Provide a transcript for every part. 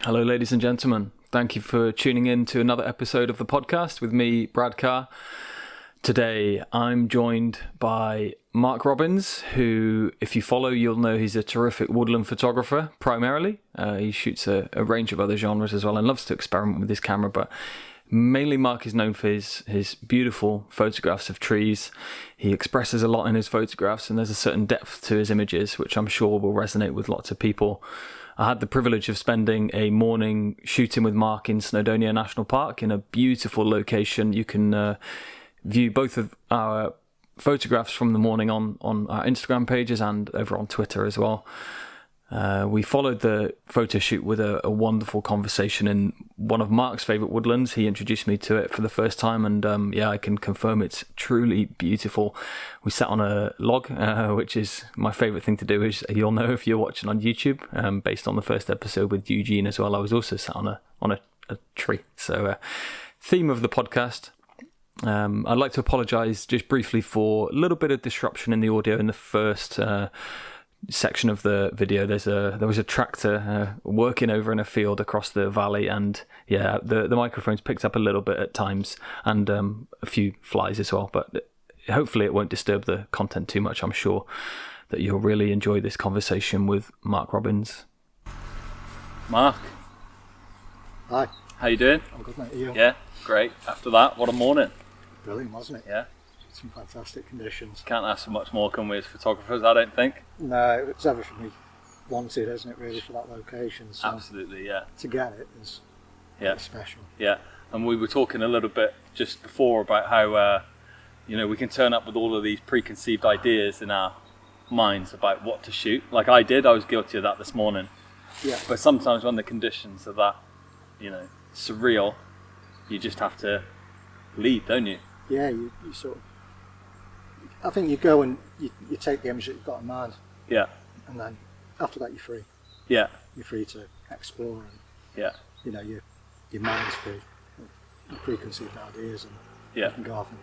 Hello, ladies and gentlemen. Thank you for tuning in to another episode of the podcast with me, Brad Carr. Today, I'm joined by Marc Robbins, who, if you follow, you'll know he's a terrific woodland photographer, primarily. He shoots a range of other genres as well and loves to experiment with his camera, but mainly Marc is known for his beautiful photographs of trees. He expresses a lot in his photographs, and there's a certain depth to his images, which I'm sure will resonate with lots of people. I had the privilege of spending a morning shooting with Marc in Snowdonia National Park in a beautiful location. You can view both of our photographs from the morning on our Instagram pages and over on Twitter as well. We followed the photo shoot with a wonderful conversation in one of Marc's favourite woodlands. He introduced me to it for the first time, and I can confirm it's truly beautiful. We sat on a log, which is my favourite thing to do, as you'll know if you're watching on YouTube, based on the first episode with Eugene as well. I was also sat on a tree. So theme of the podcast. I'd like to apologise just briefly for a little bit of disruption in the audio in the first section of the video. There was a tractor working over in a field across the valley, and the microphone's picked up a little bit at times, and a few flies as well, but hopefully it won't disturb the content too much. I'm sure that you'll really enjoy this conversation with Marc Robbins. Marc. Hi. How you doing? I'm good, mate. Are you? Yeah, great. After that, what a morning. Brilliant, wasn't it? Yeah. Some fantastic conditions. Can't ask for much more, can we, as photographers, I don't think. No, it's everything we wanted, isn't it, really, for that location? So absolutely, yeah. To get it is really special. Yeah, and we were talking a little bit just before about how, we can turn up with all of these preconceived ideas in our minds about what to shoot. Like I was guilty of that this morning. Yeah. But sometimes when the conditions are that, surreal, you just have to lead, don't you? Yeah, you sort of, I think you go and you take the image that you've got in mind. Yeah. And then after that you're free. Yeah. You're free to explore and your mind's free of preconceived ideas, and you can go off, and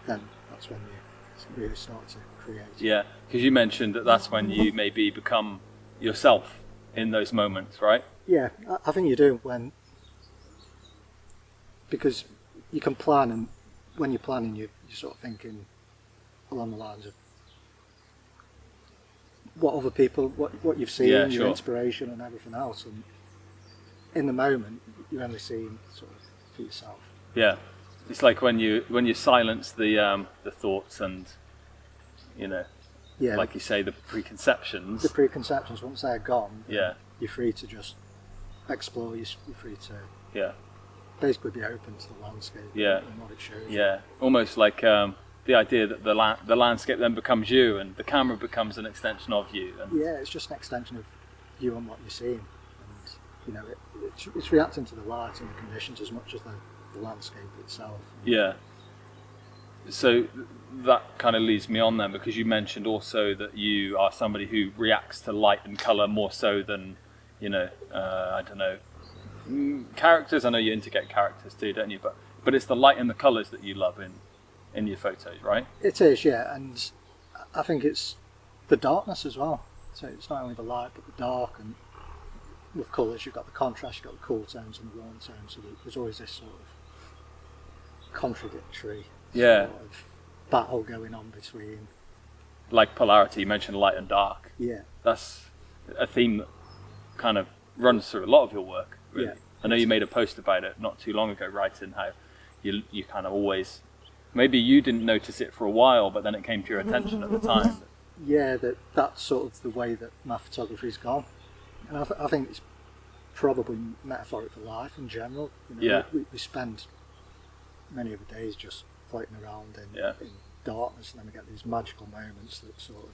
then that's when you really start to create. Yeah, because you mentioned that's when you maybe become yourself in those moments, right? Yeah, I think you do, because you can plan, and when you're planning, you're sort of thinking along the lines of what other people, what you've seen, your inspiration and everything else, and in the moment you're only seeing sort of for yourself. Yeah, it's like when you silence the thoughts and like you say, the preconceptions. The preconceptions, once they're gone, you're free to just explore. You're free to basically be open to the landscape and what it shows. Yeah, almost like the idea that the landscape then becomes you, and the camera becomes an extension of you. And it's just an extension of you and what you're seeing, and it's reacting to the light and the conditions as much as the landscape itself. Yeah. So that kind of leads me on then, because you mentioned also that you are somebody who reacts to light and colour more so than I don't know, characters. I know you integrate characters too, don't you? But it's the light and the colours that you love in your photos, right? It is, yeah, and I think it's the darkness as well. So it's not only the light, but the dark, and with colours, you've got the contrast, you've got the cool tones and the warm tones, so there's always this sort of contradictory sort of battle going on between. Like polarity, you mentioned light and dark. Yeah. That's a theme that kind of runs through a lot of your work, really. Yeah. I know you made a post about it not too long ago, writing how you kind of always, maybe you didn't notice it for a while, but then it came to your attention at the time. Yeah, that's sort of the way that my photography's gone, and I think it's probably metaphoric for life in general. We spend many of the days just floating around in darkness, and then we get these magical moments that sort of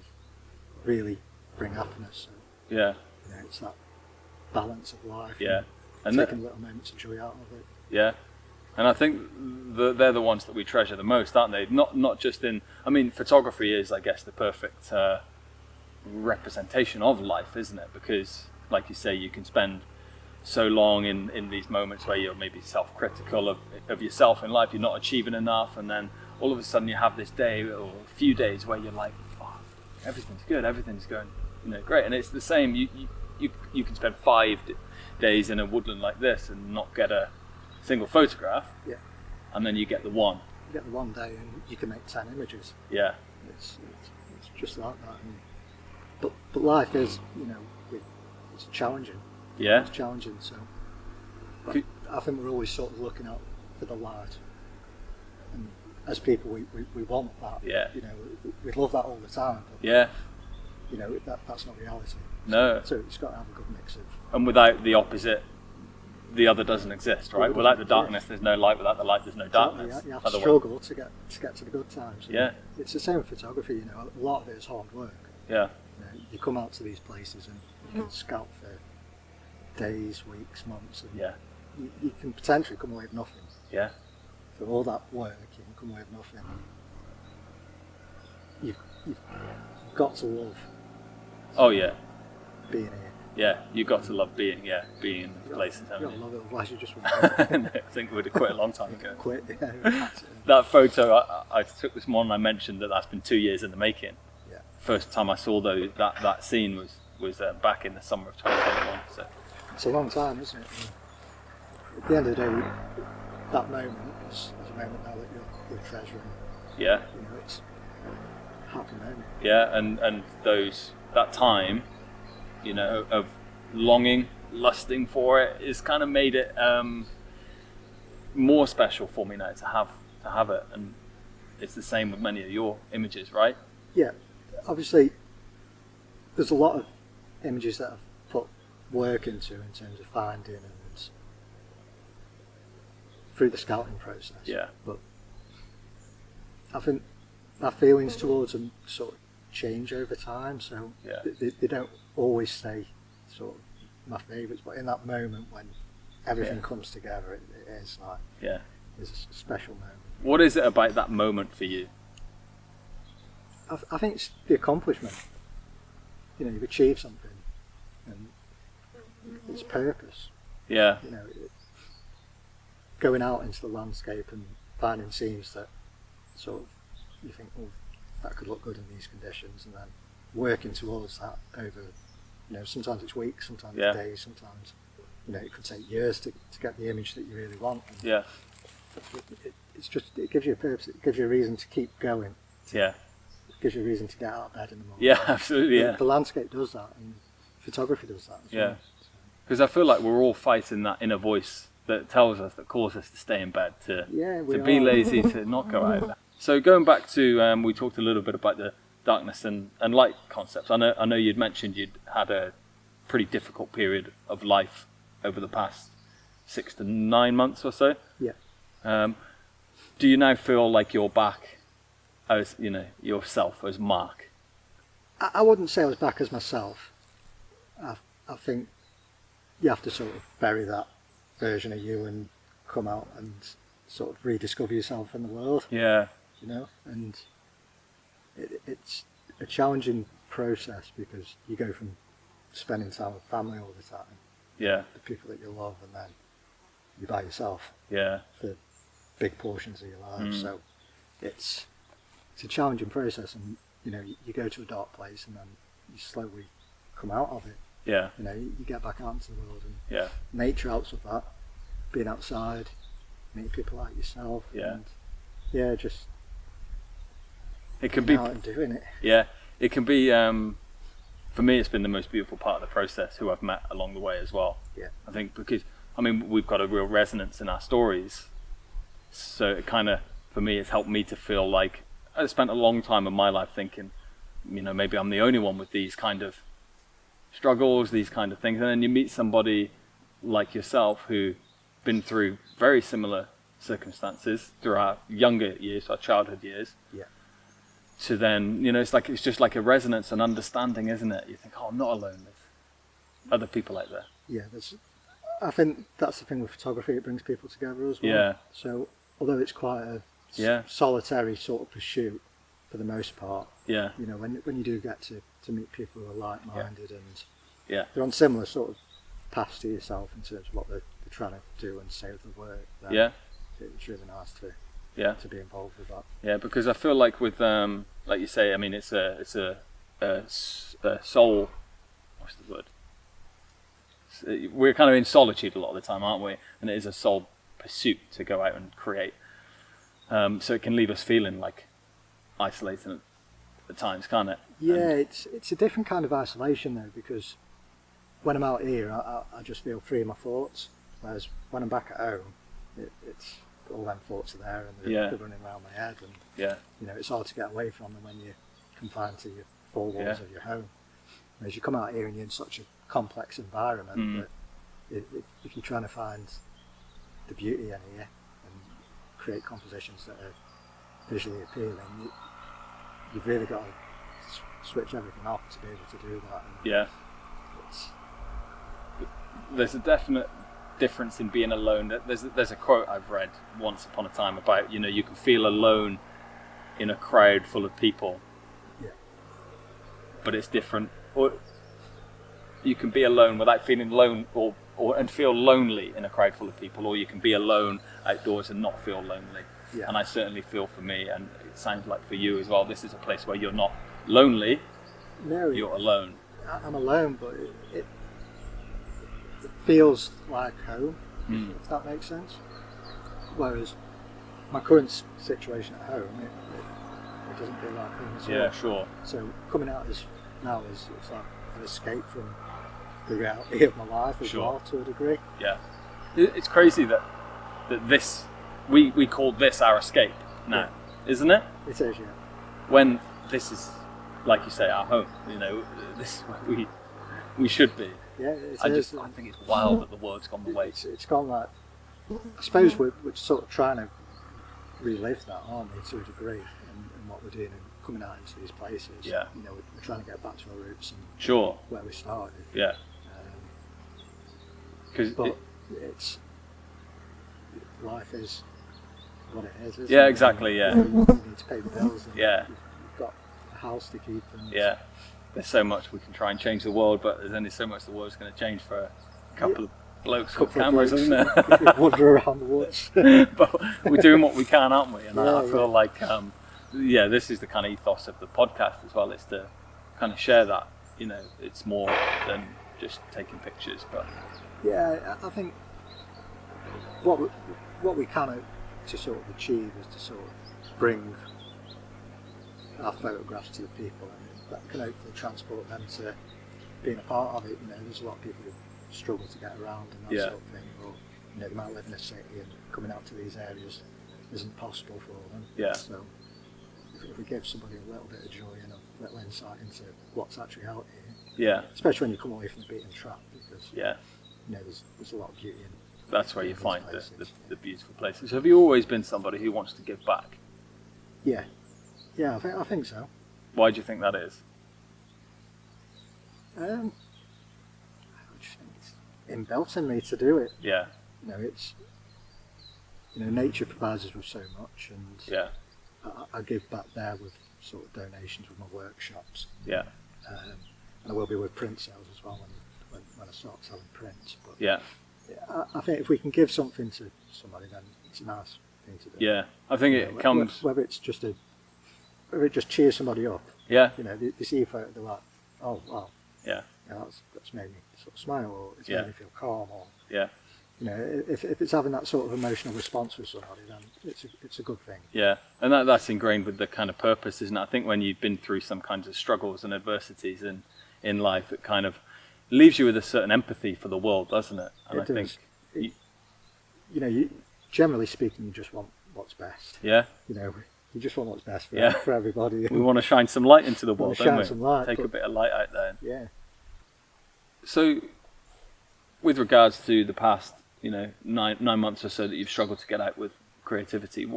really bring happiness. So, it's that balance of life. Yeah. And taking little moments of joy out of it. Yeah. And I think they're the ones that we treasure the most, aren't they? Not just in, photography is, I guess, the perfect representation of life, isn't it? Because, like you say, you can spend so long in these moments where you're maybe self-critical of yourself in life, you're not achieving enough, and then all of a sudden you have this day or a few days where you're like, oh, everything's good, everything's going great. And it's the same, you can spend 5 days in a woodland like this and not get a single photograph. Yeah. And then you get the one. You get the one day and you can make 10 images. Yeah. It's just like that. But life is, it's challenging. Yeah. It's challenging. So I think we're always sort of looking out for the light. And as people, we want that. Yeah. We love that all the time. But, yeah. That's not reality. No. So it's got to have a good mix of. And without the opposite, the other doesn't exist, right? Without the darkness, there's no light. Without the light, there's no darkness. You have to struggle to get to the good times. Yeah. It's the same with photography. A lot of it is hard work. Yeah. You come out to these places and you can scout for days, weeks, months, and yeah. You can potentially come away with nothing. Yeah. For all that work, you can come away with nothing. You've got to love. Oh yeah. Being here. Yeah, you got to love being in the places, haven't you? You love it, otherwise you just I think we'd have quit a long time ago. Quit, yeah. That photo I took this morning, I mentioned that's been 2 years in the making. Yeah. First time I saw that scene was back in the summer of 2021. So. It's a long time, isn't it? At the end of the day, that moment is a moment now that you're treasuring. Yeah. It's a happy moment. Yeah, and that time, of longing, lusting for it, is kind of made it more special for me now to have it, and it's the same with many of your images, right? Yeah, obviously, there's a lot of images that I've put work into in terms of finding and through the scouting process. Yeah. But I think my feelings towards them sort of change over time, so yeah. they don't always stay sort of my favourites, but in that moment when everything comes together, it is like it's a special moment. What is it about that moment for you? I think it's the accomplishment. You've achieved something, and its purpose. Yeah. Going out into the landscape and finding scenes that sort of you think, that could look good in these conditions, and then working towards that over, sometimes it's weeks, sometimes it's days, sometimes, it could take years to get the image that you really want. And yeah. It gives you a purpose, it gives you a reason to keep going. Yeah. It gives you a reason to get out of bed in the morning. Yeah, absolutely, yeah. The landscape does that, and photography does that as well. Because I feel like we're all fighting that inner voice that tells us, that calls us to stay in bed, to be lazy, to not go out. So going back to, we talked a little bit about the darkness and light concepts. I know you'd mentioned you'd had a pretty difficult period of life over the past 6 to 9 months or so. Yeah. Do you now feel like you're back as, yourself, as Marc? I wouldn't say I was back as myself. I think you have to sort of bury that version of you and come out and sort of rediscover yourself in the world. Yeah. And it's a challenging process because you go from spending time with family all the time, the people that you love, and then you're by yourself for big portions of your life. So it's a challenging process, and you go to a dark place and then you slowly come out of it. Yeah. You get back out into the world, and yeah. nature helps with that. Being outside, meeting people like yourself. Yeah. And just it can be out and doing it. Yeah, it can be. For me, it's been the most beautiful part of the process. Who I've met along the way as well. Yeah. I think because we've got a real resonance in our stories, so it kind of, for me, it's helped me to feel like I spent a long time in my life thinking, maybe I'm the only one with these kind of struggles, these kind of things, and then you meet somebody like yourself who been through very similar circumstances through our younger years, our childhood years. Yeah. To then, it's just like a resonance and understanding, isn't it? You think, I'm not alone. There's other people out there. Yeah, I think that's the thing with photography, it brings people together as well. Yeah. So although it's quite a solitary sort of pursuit for the most part, when you do get to meet people who are like-minded and they're on similar sort of paths to yourself in terms of what they're trying to do and say with the work, then it's really nice to be involved with that. Yeah, because I feel like with like you say, it's a soul, what's the word? we're kind of in solitude a lot of the time, aren't we? And it is a soul pursuit to go out and create. So it can leave us feeling like isolated at times, can't it? Yeah, it's a different kind of isolation though, because when I'm out here, I just feel free of my thoughts. Whereas when I'm back at home, it's all them thoughts are there and they're running around my head, and you know, it's hard to get away from them when you're confined to your four walls of your home. Whereas you come out here and you're in such a complex environment that if you're trying to find the beauty in here and create compositions that are visually appealing, you've really got to switch everything off to be able to do that. And there's a definite difference in being alone. There's a quote I've read once upon a time about, you know, you can feel alone in a crowd full of people, but it's different. Or you can be alone without feeling alone, or and feel lonely in a crowd full of people, or you can be alone outdoors and not feel lonely. And I certainly feel, for me, and it sounds like for you as well, this is a place where you're not lonely. No, you're alone. I'm alone, but it feels like home, if that makes sense. Whereas my current situation at home, it doesn't feel like home at all. Yeah, sure. So coming out now is it's like an escape from the reality of my life as well, to a degree. Yeah, it's crazy that this we call this our escape now, isn't it? It is, yeah. When this is, like you say, our home. You know, this is where we should be. Yeah, I think it's wild that the world's gone the way. It's gone like, I suppose we're sort of trying to relive that, aren't we, to a degree, in what we're doing and coming out into these places. Yeah. You know, we're trying to get back to our roots and where we started. Yeah. But it's life is what it is. Isn't yeah, it? exactly. Yeah. You need to pay the bills. And you've got a house to keep. And there's so much we can try and change the world, but there's only so much the world's going to change for a couple of blokes with cameras, isn't there? Wander around the woods. But we're doing what we can, aren't we? And I feel like, this is the kind of ethos of the podcast as well. It's to kind of share that. You know, it's more than just taking pictures, but. Yeah, I think what we can to sort of achieve is to sort of bring our photographs to the people, and that can hopefully transport them to being a part of it. You know, there's a lot of people who struggle to get around and that sort of thing, or you know, they might live in a city and coming out to these areas isn't possible for them. Yeah. So if we give somebody a little bit of joy and a little insight into what's actually out here, especially when you come away from the beaten track, because you know, there's a lot of beauty in. That's where you find the beautiful places. Have you always been somebody who wants to give back? Yeah, I think so. Why do you think that is? I just think it's inbuilt in me to do it. Yeah. You know, it's, you know, nature provides us with so much, and I give back there with sort of donations with my workshops. Yeah. And I will be with print sales as well when I start selling prints. But I think if we can give something to somebody, then it's a nice thing to do. Yeah, I think it comes. Whether it's just whether it just cheers somebody up. Yeah. You know, they see a photo, they're like, oh wow. Yeah. You know, that's made me sort of smile, or it's made me feel calm, or you know, if it's having that sort of emotional response with somebody, then it's a good thing. Yeah, and that's ingrained with the kind of purpose, isn't it? I think when you've been through some kinds of struggles and adversities in life, it kind of leaves you with a certain empathy for the world, doesn't it? And it does. You know, generally speaking, you just want what's best. Yeah. You know, you just want what's best for everybody. We want to shine some light into the world, don't we? Some light, take a bit of light out there. Yeah. So, with regards to the past, you know, nine months or so that you've struggled to get out with creativity,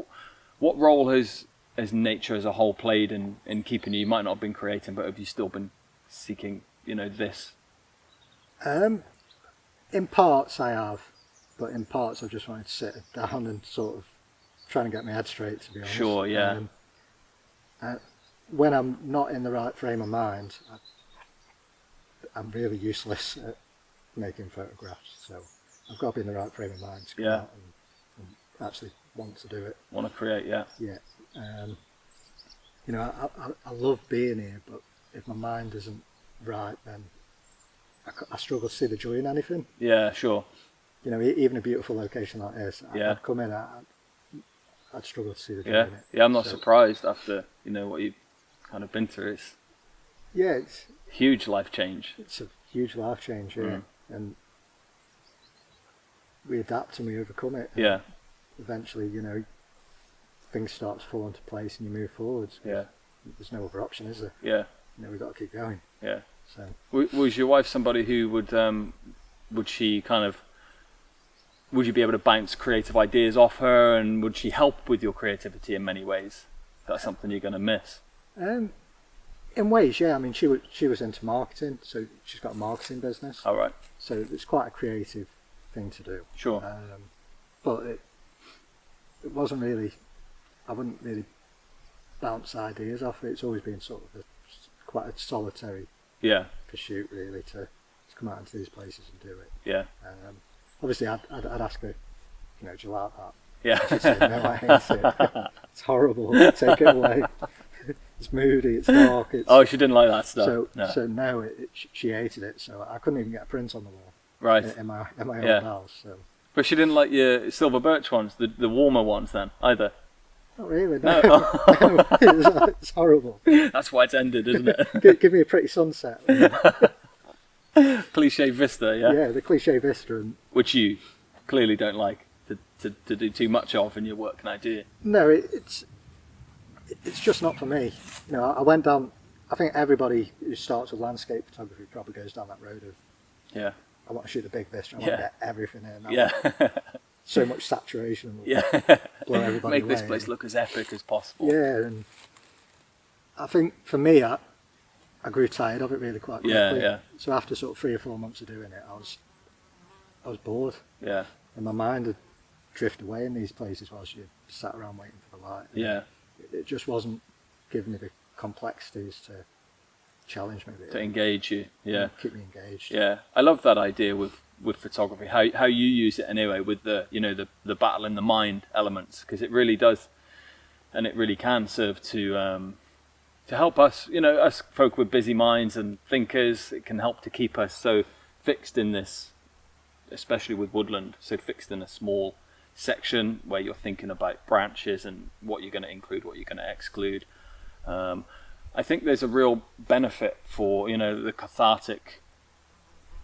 what role has nature as a whole played in keeping you? You might not have been creating, but have you still been seeking, you know, this? In parts I have, but in parts I've just wanted to sit down and sort of trying to get my head straight, to be honest. Sure, yeah. When I'm not in the right frame of mind, I'm really useless at making photographs, so I've got to be in the right frame of mind to go out and actually want to do it. Want to create, yeah. Yeah. You know, I love being here, but if my mind isn't right, then I struggle to see the joy in anything. Yeah, sure. You know, even a beautiful location like this, I'd come in, I'd struggle to see the joy in it. Yeah, I'm not surprised after, you know, what you've kind of been through. It's huge life change. It's a huge life change, yeah. And we adapt and we overcome it. Yeah. Eventually, you know, things start to fall into place and you move forwards. Yeah. There's no other option, is there? Yeah. You know, we've got to keep going. Yeah. So. Was your wife somebody who would you be able to bounce creative ideas off her, and would she help with your creativity in many ways? That's something you're going to miss. In ways, yeah. I mean, she was into marketing, so she's got a marketing business. All right. So it's quite a creative thing to do. Sure. But it wasn't really. I wouldn't really bounce ideas off it. It's always been sort of quite a solitary pursuit, really, to come out into these places and do it. Yeah. Obviously, I'd ask her, you know, do you like that? Yeah. She'd say, no, I hate it. It's horrible. Take it away. It's moody. It's dark. She didn't like that stuff. So no, she hated it. So I couldn't even get a print on the wall. Right. In my old house. So. But she didn't like your silver birch ones, the warmer ones, then either. Not really. No. No, it's horrible. That's why it's ended, isn't it? Give me a pretty sunset. Cliche vista, yeah. Yeah, the cliche vista, which you clearly don't like to do too much of in your work now, do you? No, it's just not for me. You know, I went down. I think everybody who starts with landscape photography probably goes down that road of. I want to shoot the big vista. I want to get everything in. So much saturation. Blow everybody Make this place look as epic as possible. Yeah, and I think for me, I grew tired of it really quite quickly. Yeah. So after sort of 3 or 4 months of doing it, I was bored. Yeah. And my mind had drifted away in these places whilst you sat around waiting for the light. Yeah. It just wasn't giving me the complexities to challenge me. To engage you. Yeah. Keep me engaged. Yeah. I love that idea with photography. How you use it anyway, with the battle in the mind elements, because it really does, and it really can serve to help us, us folk with busy minds and thinkers. It can help to keep us so fixed in this, especially with Woodland, so fixed in a small section where you're thinking about branches and what you're going to include, what you're going to exclude. I think there's a real benefit for, the cathartic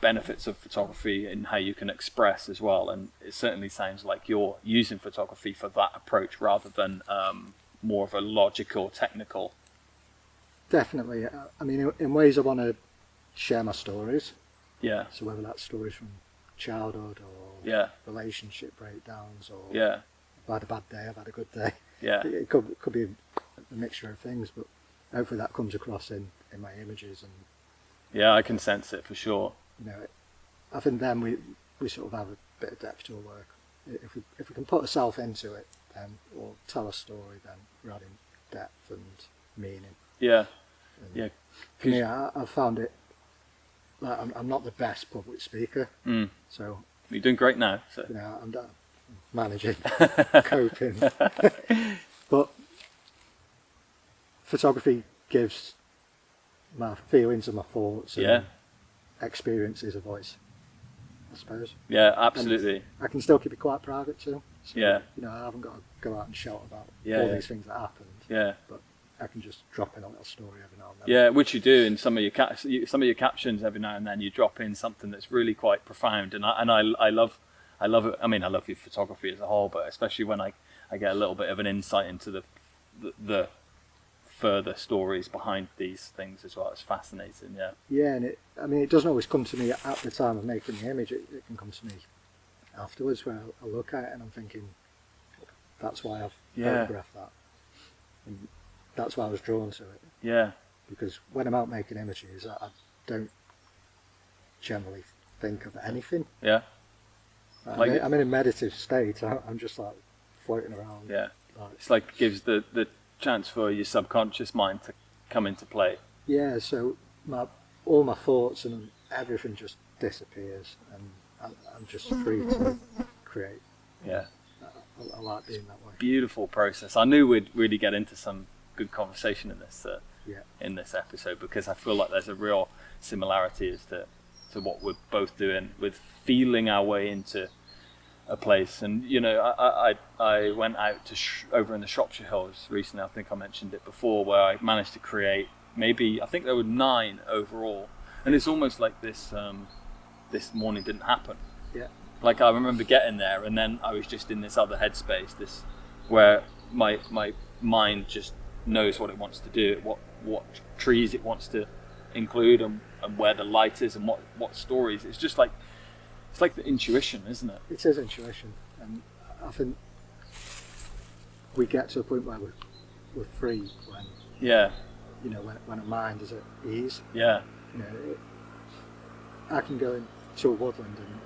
benefits of photography and how you can express as well. And it certainly sounds like you're using photography for that approach rather than more of a logical, technical. Definitely. I mean, in ways I want to share my stories. Yeah. So whether that's stories from childhood or relationship breakdowns or I've had a bad day, I've had a good day. Yeah. It could be a mixture of things, but hopefully that comes across in my images. And yeah, I can sense it for sure. I think then we sort of have a bit of depth to our work. If we can put ourselves into it, then or tell a story, then we're adding depth and meaning. Yeah. And yeah. For me, I found it. Like I'm not the best public speaker, so you're doing great now. So I'm managing, coping, but photography gives my feelings and my thoughts and experiences a voice, I suppose. Yeah, absolutely. And I can still keep it quite private too. So, I haven't got to go out and shout about all these things that happened. Yeah. But I can just drop in a little story every now and then. Yeah, which you do in some of your captions every now and then. You drop in something that's really quite profound, and I love it. I mean, I love your photography as a whole, but especially when I get a little bit of an insight into the further stories behind these things as well. It's fascinating. Yeah. Yeah, and it doesn't always come to me at the time of making the image. It can come to me afterwards, where I look at it and I'm thinking, that's why I've photographed that. And that's why I was drawn to it. Yeah. Because when I'm out making images, I don't generally think of anything. Yeah. I'm in a meditative state. I'm just like floating around. Yeah. It's like gives the chance for your subconscious mind to come into play. Yeah. So all my thoughts and everything just disappears, and I'm just free to create. Yeah. I like being that way. Beautiful process. I knew we'd really get into some good conversation in this in this episode, because I feel like there's a real similarity as to to what we're both doing with feeling our way into a place. And I went out to over in the Shropshire Hills recently. I think I mentioned it before, where I managed to create maybe, I think there were 9 overall, and it's almost like this morning didn't happen. Yeah. Like I remember getting there, and then I was just in this other headspace, where my mind just knows what it wants to do, what trees it wants to include, and where the light is, and what stories. It's just like, it's like the intuition, isn't it? It is intuition, and I think we get to a point where we're free when when a mind is at ease. Yeah. I can go into a woodland and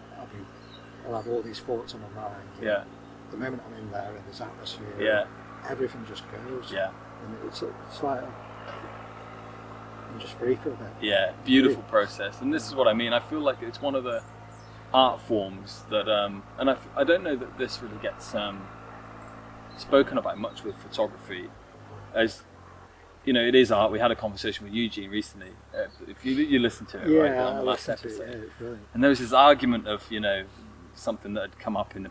I'll have all these thoughts on my mind. Yeah. The moment I'm in there and there's atmosphere, yeah, everything just goes. Yeah. And it's like I'm just free for a bit. Yeah, beautiful process. And this is what I mean. I feel like it's one of the art forms that, and I don't know that this really gets spoken about much with photography, as it is art. We had a conversation with Eugene recently. If you listened to it, right, on the last episode, and there was this argument of something that had come up in the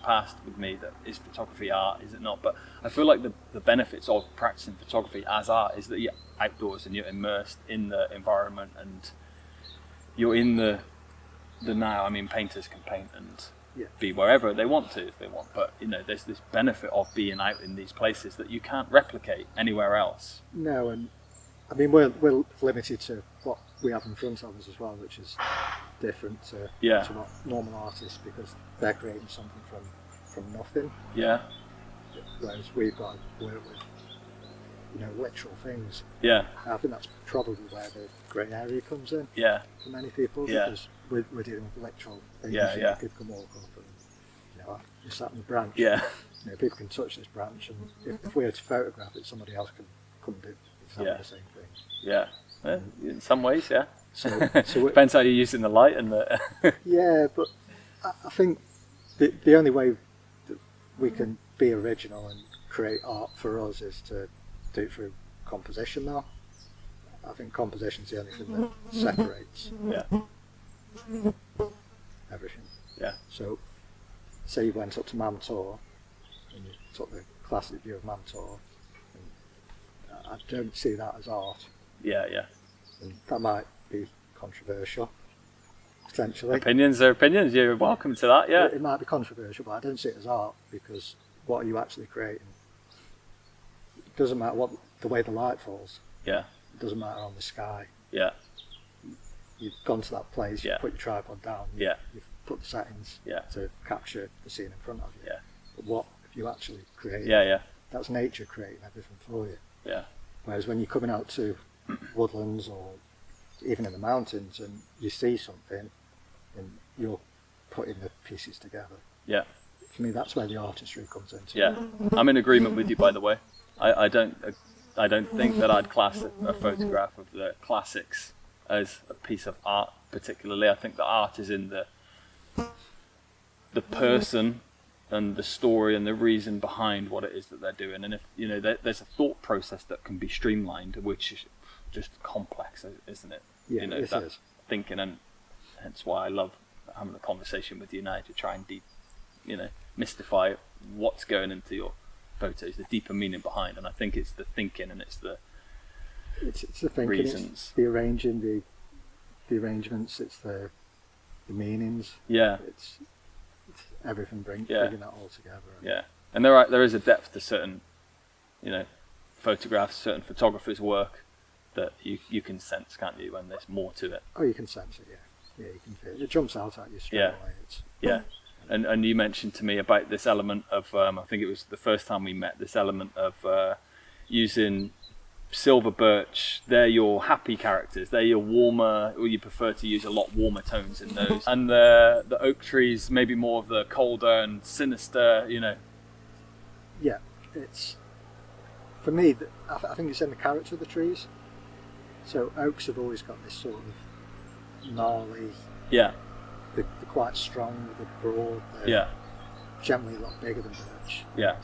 past with me, that is photography art, is it not? But I feel like the benefits of practicing photography as art is that you're outdoors and you're immersed in the environment and you're in the now. I mean, painters can paint and be wherever they want to if they want, but there's this benefit of being out in these places that you can't replicate anywhere else. No, and I mean we're limited to what we have in front of us as well, which is different to what normal artists, because they're creating something from nothing. Yeah. Whereas we've got to work with literal things. Yeah. I think that's probably where the grey area comes in. Yeah. For many people, because we're dealing with literal things. Yeah. People can walk up and you sat on the branch. Yeah. People can touch this branch, and if we were to photograph it, somebody else couldn't do exactly the same thing. Yeah. In some ways, yeah. So depends how you're using the light and the. Yeah, but I think the only way that we can be original and create art for us is to do it through composition now. I think composition's the only thing that separates everything. Yeah. So, say you went up to Mantor and you took the classic view of Mantor, and I don't see that as art. Yeah. And that might be controversial, potentially. Opinions are opinions. You're welcome to that. Yeah. It might be controversial, but I don't see it as art, because what are you actually creating? It doesn't matter the way the light falls. Yeah. It doesn't matter on the sky. Yeah. You've gone to that place. You put your tripod down. Yeah. You've put the settings to capture the scene in front of you. Yeah. But what if you actually create? Yeah. That's nature creating everything for you. Yeah. Whereas when you're coming out to woodlands or even in the mountains and you see something and you're putting the pieces together. Yeah. For me, that's where the artistry comes into. Yeah. I'm in agreement with you, by the way. I don't think that I'd class a photograph of the classics as a piece of art particularly. I think the art is in the person and the story and the reason behind what it is that they're doing. And if there's a thought process that can be streamlined, which is just complex, isn't it? Yeah, it is. Thinking, and hence why I love having a conversation with you now to try and mystify what's going into your photos, the deeper meaning behind. And I think it's the thinking and it's the thinking, reasons, it's the arranging, the arrangements, it's the meanings. Yeah. It's everything bringing that all together. Yeah. And there is a depth to certain photographs, certain photographers' work that you can sense, can't you, when there's more to it. Oh, you can sense it, yeah, you can feel it. It jumps out at you straight away. And you mentioned to me about this element of I think it was the first time we met, this element of using silver birch. They're your happy characters, they're your warmer, or you prefer to use a lot warmer tones in those, and the oak trees maybe more of the colder and sinister, Yeah, it's, for me, I think it's in the character of the trees. So oaks have always got this sort of gnarly, they're quite strong, they're broad, they're generally a lot bigger than birch. Yeah.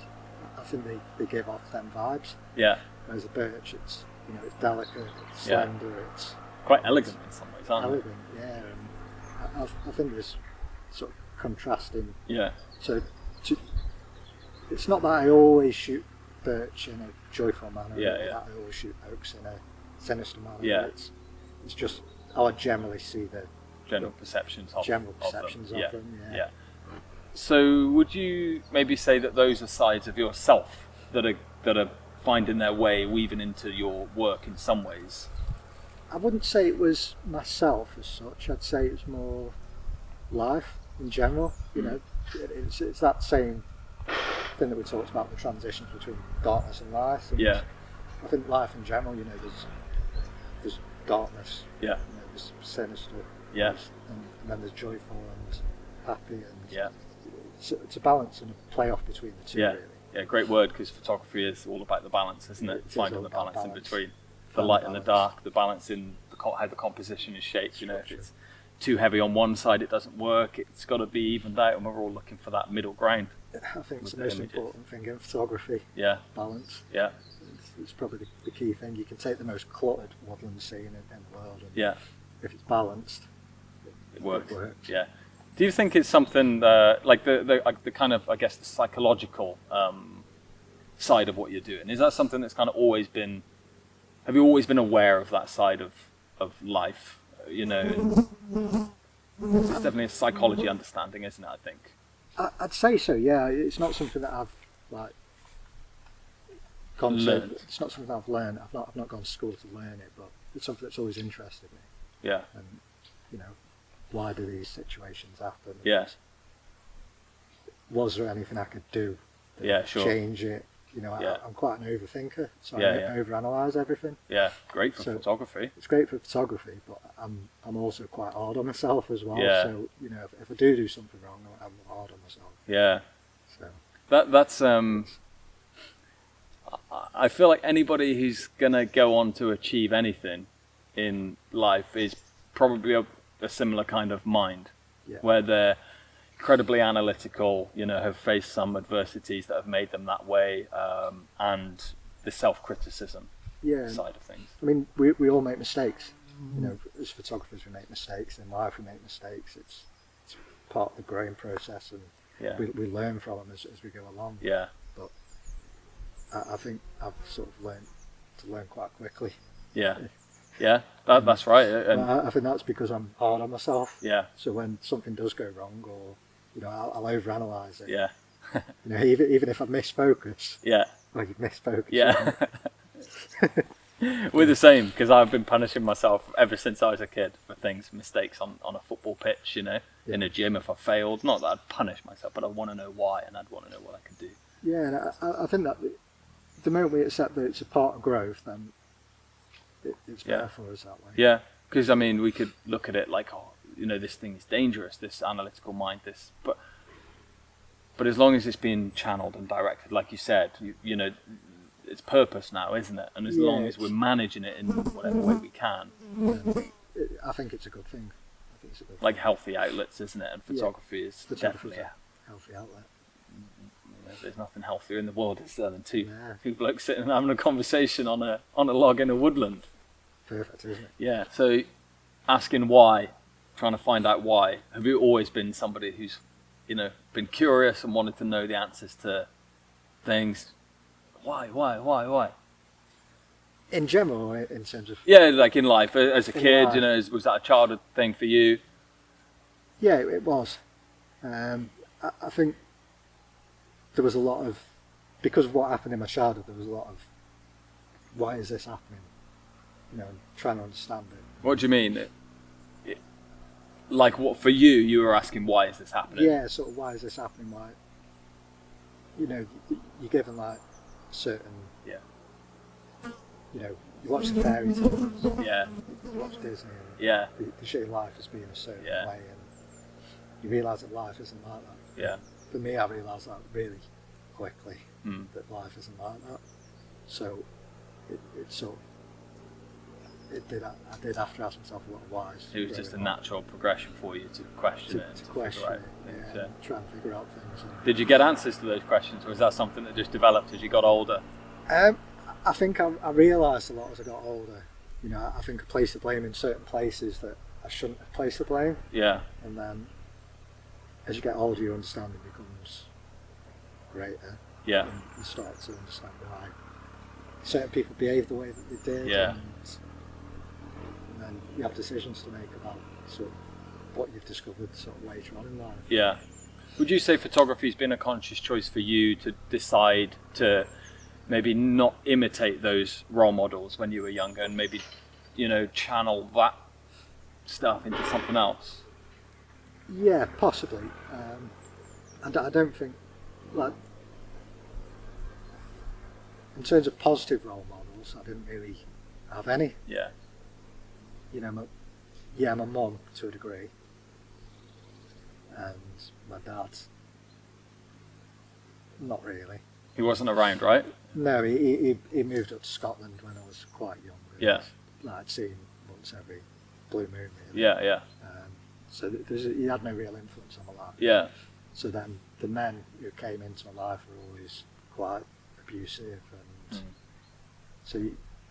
I think they give off them vibes. Yeah. Whereas the birch, it's it's delicate, it's slender, Quite elegant in some ways, aren't Elegant, yeah. And I think there's sort of contrasting. Yeah. So it's not that I always shoot birch in a joyful manner, or that I always shoot oaks in a sinister manner. Yeah. It's just how I generally see the general perceptions of them. Yeah. So would you maybe say that those are sides of yourself that are finding their way, weaving into your work in some ways? I wouldn't say it was myself as such. I'd say it's more life in general. You know, it's that same thing that we talked about, the transitions between darkness and light. And I think life in general, you know, there's darkness. Yeah. You know, there's sinister. Yes. And then there's joyful and happy, and it's a balance and a play off between the two. Yeah. Really. Yeah, great word, because photography is all about the balance, isn't it? Finding the balance in between the light and the dark, the balance in how the composition is shaped. You know, if it's too heavy on one side, it doesn't work. It's got to be evened out, and we're all looking for that middle ground. I think it's the most important thing in photography. Yeah. Balance. Yeah. It's probably the key thing. You can take the most cluttered woodland scene in the world, and if it's balanced, it works. Yeah. Do you think it's something like the kind of, I guess, the psychological side of what you're doing? Is that something that's kind of always been? Have you always been aware of that side of life? You know, it's definitely a psychology understanding, isn't it? I think. I'd say so. Yeah, it's not something that I've like learned. It's not something I've learned. I've not gone to school to learn it, but it's something that's always interested me. Yeah. And you know, why do these situations happen? Yeah. Was there anything I could do to change it? You know, I'm quite an overthinker, so I overanalyze everything. Yeah, great for photography. It's great for photography, but I'm also quite hard on myself as well. Yeah. So you know, if I do something wrong, I'm hard on myself. Yeah. So that's I feel like anybody who's gonna go on to achieve anything in life is probably a similar kind of mind, where they're incredibly analytical, you know, have faced some adversities that have made them that way, and the self-criticism side of things. I mean, we all make mistakes. You know, as photographers, we make mistakes. In life, we make mistakes. It's part of the growing process, and we learn from them as we go along. Yeah. But I think I've sort of learned to learn quite quickly. Yeah. Yeah, that's right. And I think that's because I'm hard on myself. Yeah. So when something does go wrong, or you know, I'll overanalyze it. Yeah. You know, even if I miss focus. Yeah. Well, you miss focus. Yeah. We're the same, because I've been punishing myself ever since I was a kid for mistakes on a football pitch. You know, in a gym, if I failed, not that I'd punish myself, but I want to know why, and I'd want to know what I could do. Yeah, and I think that the moment we accept that it's a part of growth, then it's better for us that way. Yeah, because I mean, we could look at it like, oh, you know, this thing is dangerous, this analytical mind, but as long as it's being channeled and directed, like you said, you know, it's purpose now, isn't it? And as long as we're managing it in whatever way we can, I think it's a good thing. I think it's a good like healthy outlets, isn't it? And photography is definitely a healthy outlet. There's nothing healthier in the world, is there, than two blokes sitting and having a conversation on a log in a woodland. Perfect, isn't it? Yeah. So, asking why, trying to find out why. Have you always been somebody who's, you know, been curious and wanted to know the answers to things? Why? In general, in terms of like in life, as a kid, life. You know, was that a childhood thing for you? Yeah, it was. I think there was a lot of, because of what happened in my childhood, there was a lot of, why is this happening? You know, trying to understand it. What do you mean? Like what, for you were asking, why is this happening? Yeah, sort of, why is this happening? Why, you know, you're given like certain, you know, you watch the fairy tales, you watch Disney, and they show life as being a certain way, and you realise that life isn't like that. Yeah. For me, I realised that really quickly, that life isn't like that. So it sort of, I did have to ask myself a lot of whys. It was just a natural progression for you to question it and to question figure out it, things. try and figure out things. Did you get answers to those questions, or was that something that just developed as you got older? I think I realised a lot as I got older. I think I place the blame in certain places that I shouldn't have placed the blame. Yeah. And then as you get older, your understanding becomes greater. Yeah. And you start to understand why certain people behave the way that they did. Yeah. And then you have decisions to make about sort of what you've discovered sort of later on in life. Yeah. Would you say photography's been a conscious choice for you to decide to maybe not imitate those role models when you were younger and maybe, channel that stuff into something else? Yeah, possibly. And I don't think, like, in terms of positive role models, I didn't really have any. Yeah. My mum to a degree, and my dad, not really. He wasn't around, right? No, he moved up to Scotland when I was quite young. Yeah. I'd see him once every blue moon, really. Yeah, yeah. So he had no real influence on my life. Yeah. So then the men who came into my life were always quite abusive, and so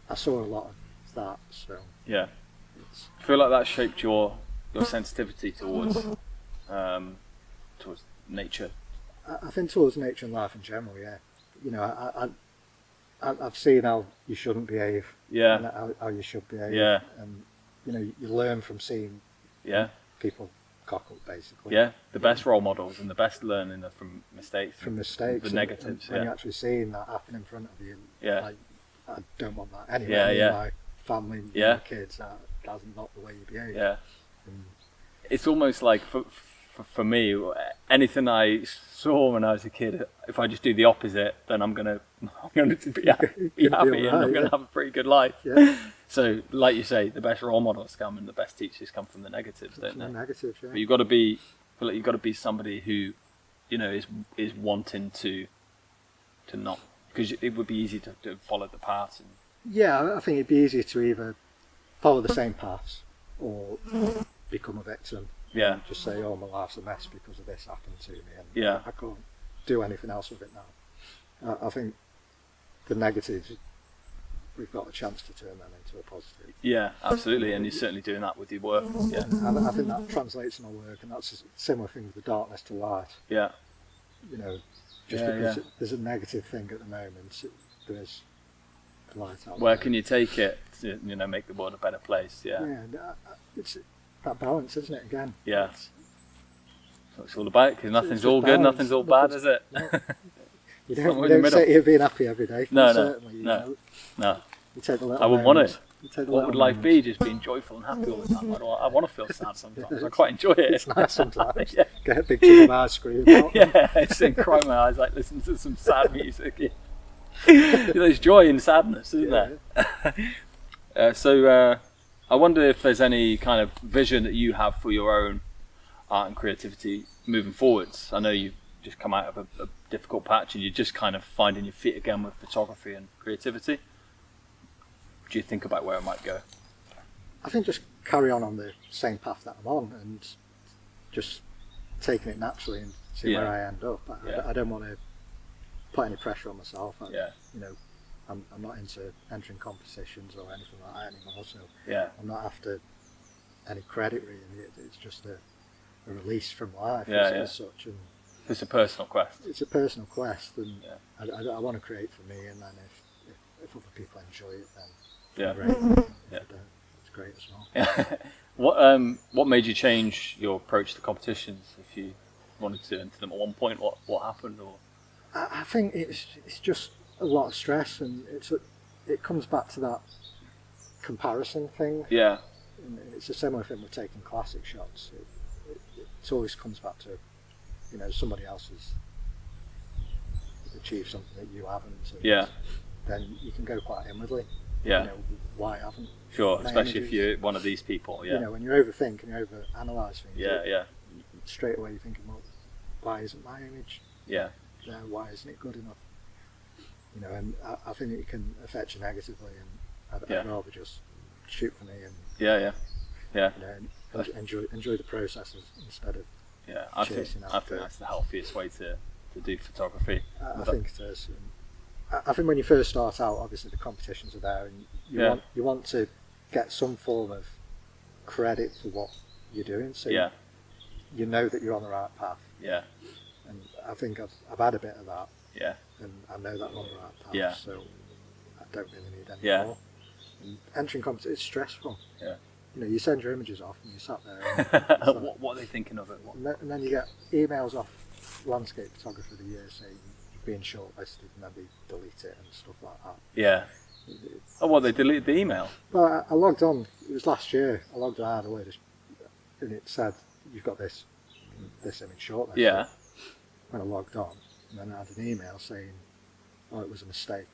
I saw a lot of that. So yeah, I feel like that shaped your sensitivity towards nature. I think towards nature and life in general. Yeah, I've seen how you shouldn't behave. Yeah. And how you should behave. Yeah. And you learn from seeing. Yeah. People cock up, basically. Yeah, the best role models and the best learning are from mistakes. From mistakes. The negatives. And when you're actually seeing that happen in front of you, yeah. I don't want that anywhere in my family, my kids. That's not the way you behave. Yeah. It's almost like for me, anything I saw when I was a kid, if I just do the opposite, then I'm gonna be happy and I'm gonna have a pretty good life. Yeah. So, like you say, the best role models come and the best teachers come from the negatives, don't they? The negatives, yeah. But you've got to be somebody who, is wanting to not, because it would be easy to follow the path. Yeah, I think it'd be easier to either follow the same paths or become a victim. Yeah. And just say, oh, my life's a mess because of this happened to me, and yeah. I can't do anything else with it now. I think the negatives, we've got a chance to turn them into a positive. Yeah, absolutely, and you're certainly doing that with your work. Yeah. And I think that translates in our work, and that's a similar thing with the darkness to light. Yeah. Because there's a negative thing at the moment, there's light out Where there. can you take it to, make the world a better place? Yeah. Yeah, it's that balance, isn't it, again? Yeah. That's what it's all about, because nothing's all balance. good, nothing's all bad, is it? No. You don't say you're being happy every day. No. You take the little I wouldn't want it. What would life be? Just being joyful and happy all the time? I want to feel sad sometimes. I quite enjoy it. It's nice sometimes. Yeah. Get a big tube of ice cream out. Yeah, it's in cry my eyes, like listening to some sad music. Yeah. There's joy in sadness, isn't there? So I wonder if there's any kind of vision that you have for your own art and creativity moving forwards. I know you've just come out of a difficult patch and you're just kind of finding your feet again with photography and creativity. Do you think about where it might go? I think just carry on the same path that I'm on and just taking it naturally and see where I end up. I don't want to put any pressure on myself. I'm not into entering competitions or anything like that anymore, so I'm not after any credit really. It's just a release from life as such. And it's a personal quest. It's a personal quest, and I want to create for me, and then if other people enjoy it, then great. It's great as well. What made you change your approach to competitions? If you wanted to enter them at one point, what happened? Or I think it's just a lot of stress, and it comes back to that comparison thing. Yeah. And it's a similar thing with taking classic shots. It always comes back to somebody else has achieved something that you haven't. And then you can go quite inwardly. Yeah. Why haven't? Sure, especially if you're one of these people. Yeah. When you overthink and you over-analyse things. Yeah. Straight away you're thinking, well, why isn't my image there? Why isn't it good enough? And I think it can affect you negatively, and I'd rather just shoot for me and enjoy the processes instead of chasing I think that's the healthiest way to do photography. I think it is. And I think when you first start out, obviously the competitions are there, and you want to get some form of credit for what you're doing, so you know that you're on the right path. Yeah. And I think I've had a bit of that. Yeah. And I know that I'm on the right path. Yeah. So I don't really need any more. And entering competition, it's stressful. Yeah. You know, you send your images off and you sat there. And what are they thinking of it? And then you get emails off Landscape Photographer of the Year saying you're being shortlisted, and then they delete it and stuff like that. Yeah. They deleted the email? Well, I logged on, it was last year, I logged on, I had a load of, and it said, you've got this image shortlisted. Yeah. When I logged on, and then I had an email saying, oh, it was a mistake.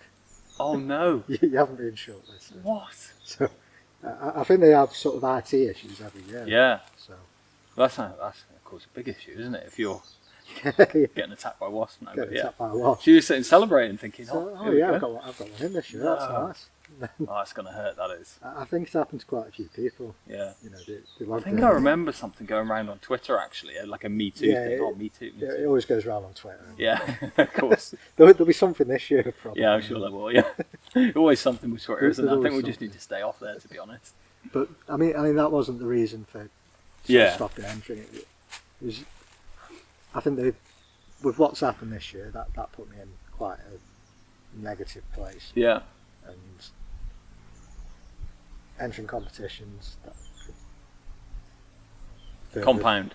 Oh no. You haven't been shortlisted. What? So I think they have sort of IT issues every year. Yeah. So that's of course a big issue, isn't it? If you're getting attacked by wasps. Attacked by a wasp. So you're sitting celebrating, thinking, I've got one in this year. That's nice. Oh, that's going to hurt. That is. I think it's happened to quite a few people. Yeah. You know, they I think I remember something going around on Twitter actually, like a Me Too thing. Me Too. It always goes around on Twitter. Yeah, of course. There'll be something this year, probably. Yeah, I'm sure there will. Yeah, always something with Twitter, isn't it? I think we just need to stay off there, to be honest. But I mean, that wasn't the reason for stopping entering. It was, I think with what's happened this year, that put me in quite a negative place. Yeah. And entering competitions that could compound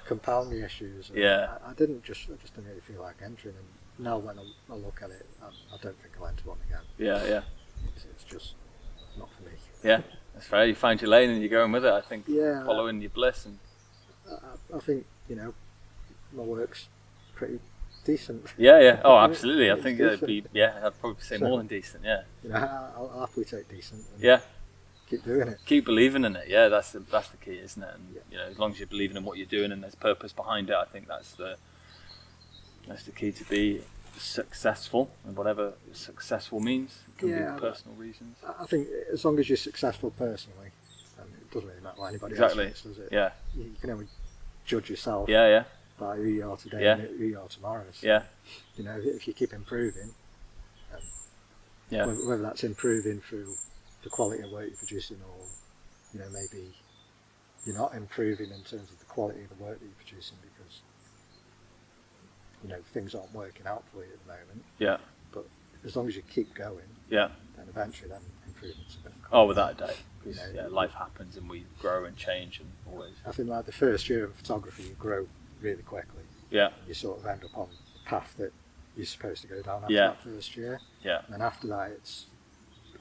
the issues. And I just didn't really feel like entering. And now when I look at it, I don't think I'll enter one again. Yeah. It's just not for me. Yeah, that's fair. You find your lane and you're going with it. I think. Yeah. Following your bliss and. I think my work's pretty decent. Yeah. Oh, absolutely. I think it'd be. Yeah, I'd probably say more than decent. Yeah. I'll happily take decent. Yeah. Keep doing it. Keep believing in it. Yeah, that's the key, isn't it? And as long as you're believing in what you're doing and there's purpose behind it, I think that's the key to be successful, and whatever successful means. It can be personal reasons. I think as long as you're successful personally, it doesn't really matter what anybody else thinks, does it? Yeah. You can only judge yourself. Yeah. By who you are today and who you are tomorrow. So, if you keep improving, whether that's improving through the quality of work you're producing, or maybe you're not improving in terms of the quality of the work that you're producing because things aren't working out for you at the moment. Yeah. But as long as you keep going, then eventually improvements are going to come. Oh, without a doubt. Because life happens and we grow and change and always. I think like the first year of photography, you grow really quickly. Yeah. You sort of end up on the path that you're supposed to go down after that first year. Yeah. And then after that, it's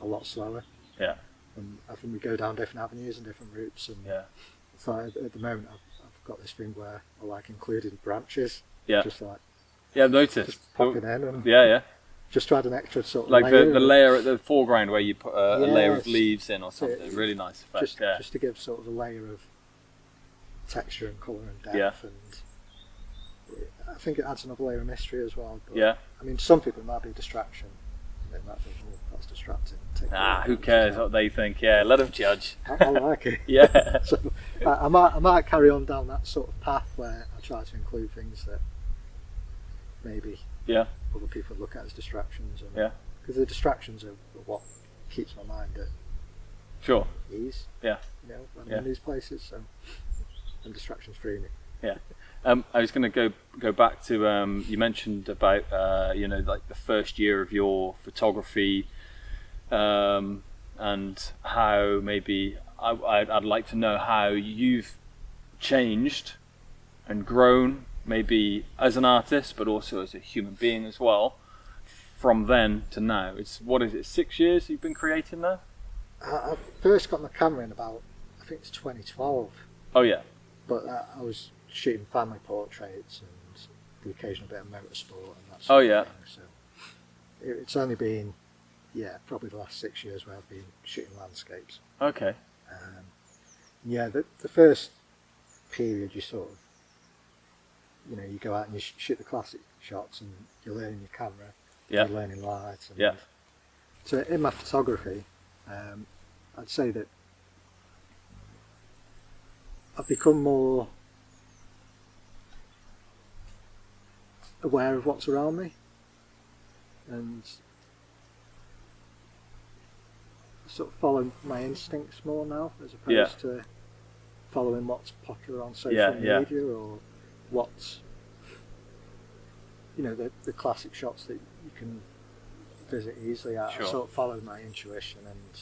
a lot slower. Yeah. And I think we go down different avenues and different routes. And so at the moment, I've got this thing where I like including branches. Yeah. Just like. Yeah, I've noticed. Just popping in and. Yeah. Just to add an extra sort of like layer. the layer at the foreground where you put a layer of leaves in or something. Really nice effect. Just to give sort of a layer of texture and colour and depth. And I think it adds another layer of mystery as well. But, I mean, some people it might be a distraction. They might think, that's distracting. Who cares what they think? Yeah, let them judge. I like it. Yeah. So I might carry on down that sort of path where I try to include things that maybe other people look at as distractions. And, because the distractions are what keeps my mind at ease. Yeah. When I'm in these places. So, and distractions free me. Yeah. I was going to go back to you mentioned about like the first year of your photography, and how maybe I'd like to know how you've changed and grown, maybe as an artist, but also as a human being as well, from then to now. It's 6 years you've been creating now? I first got my camera in about, I think it's 2012. Oh yeah. But I was shooting family portraits and the occasional bit of motorsport and that sort of thing. So it's only been, probably the last 6 years where I've been shooting landscapes. Okay. The first period you sort of, you go out and you shoot the classic shots and you're learning your camera, you're learning light. And so in my photography, I'd say that I've become more aware of what's around me, and sort of follow my instincts more now, as opposed to following what's popular on social media or what's, the classic shots that you can visit easily. I sort of follow my intuition, and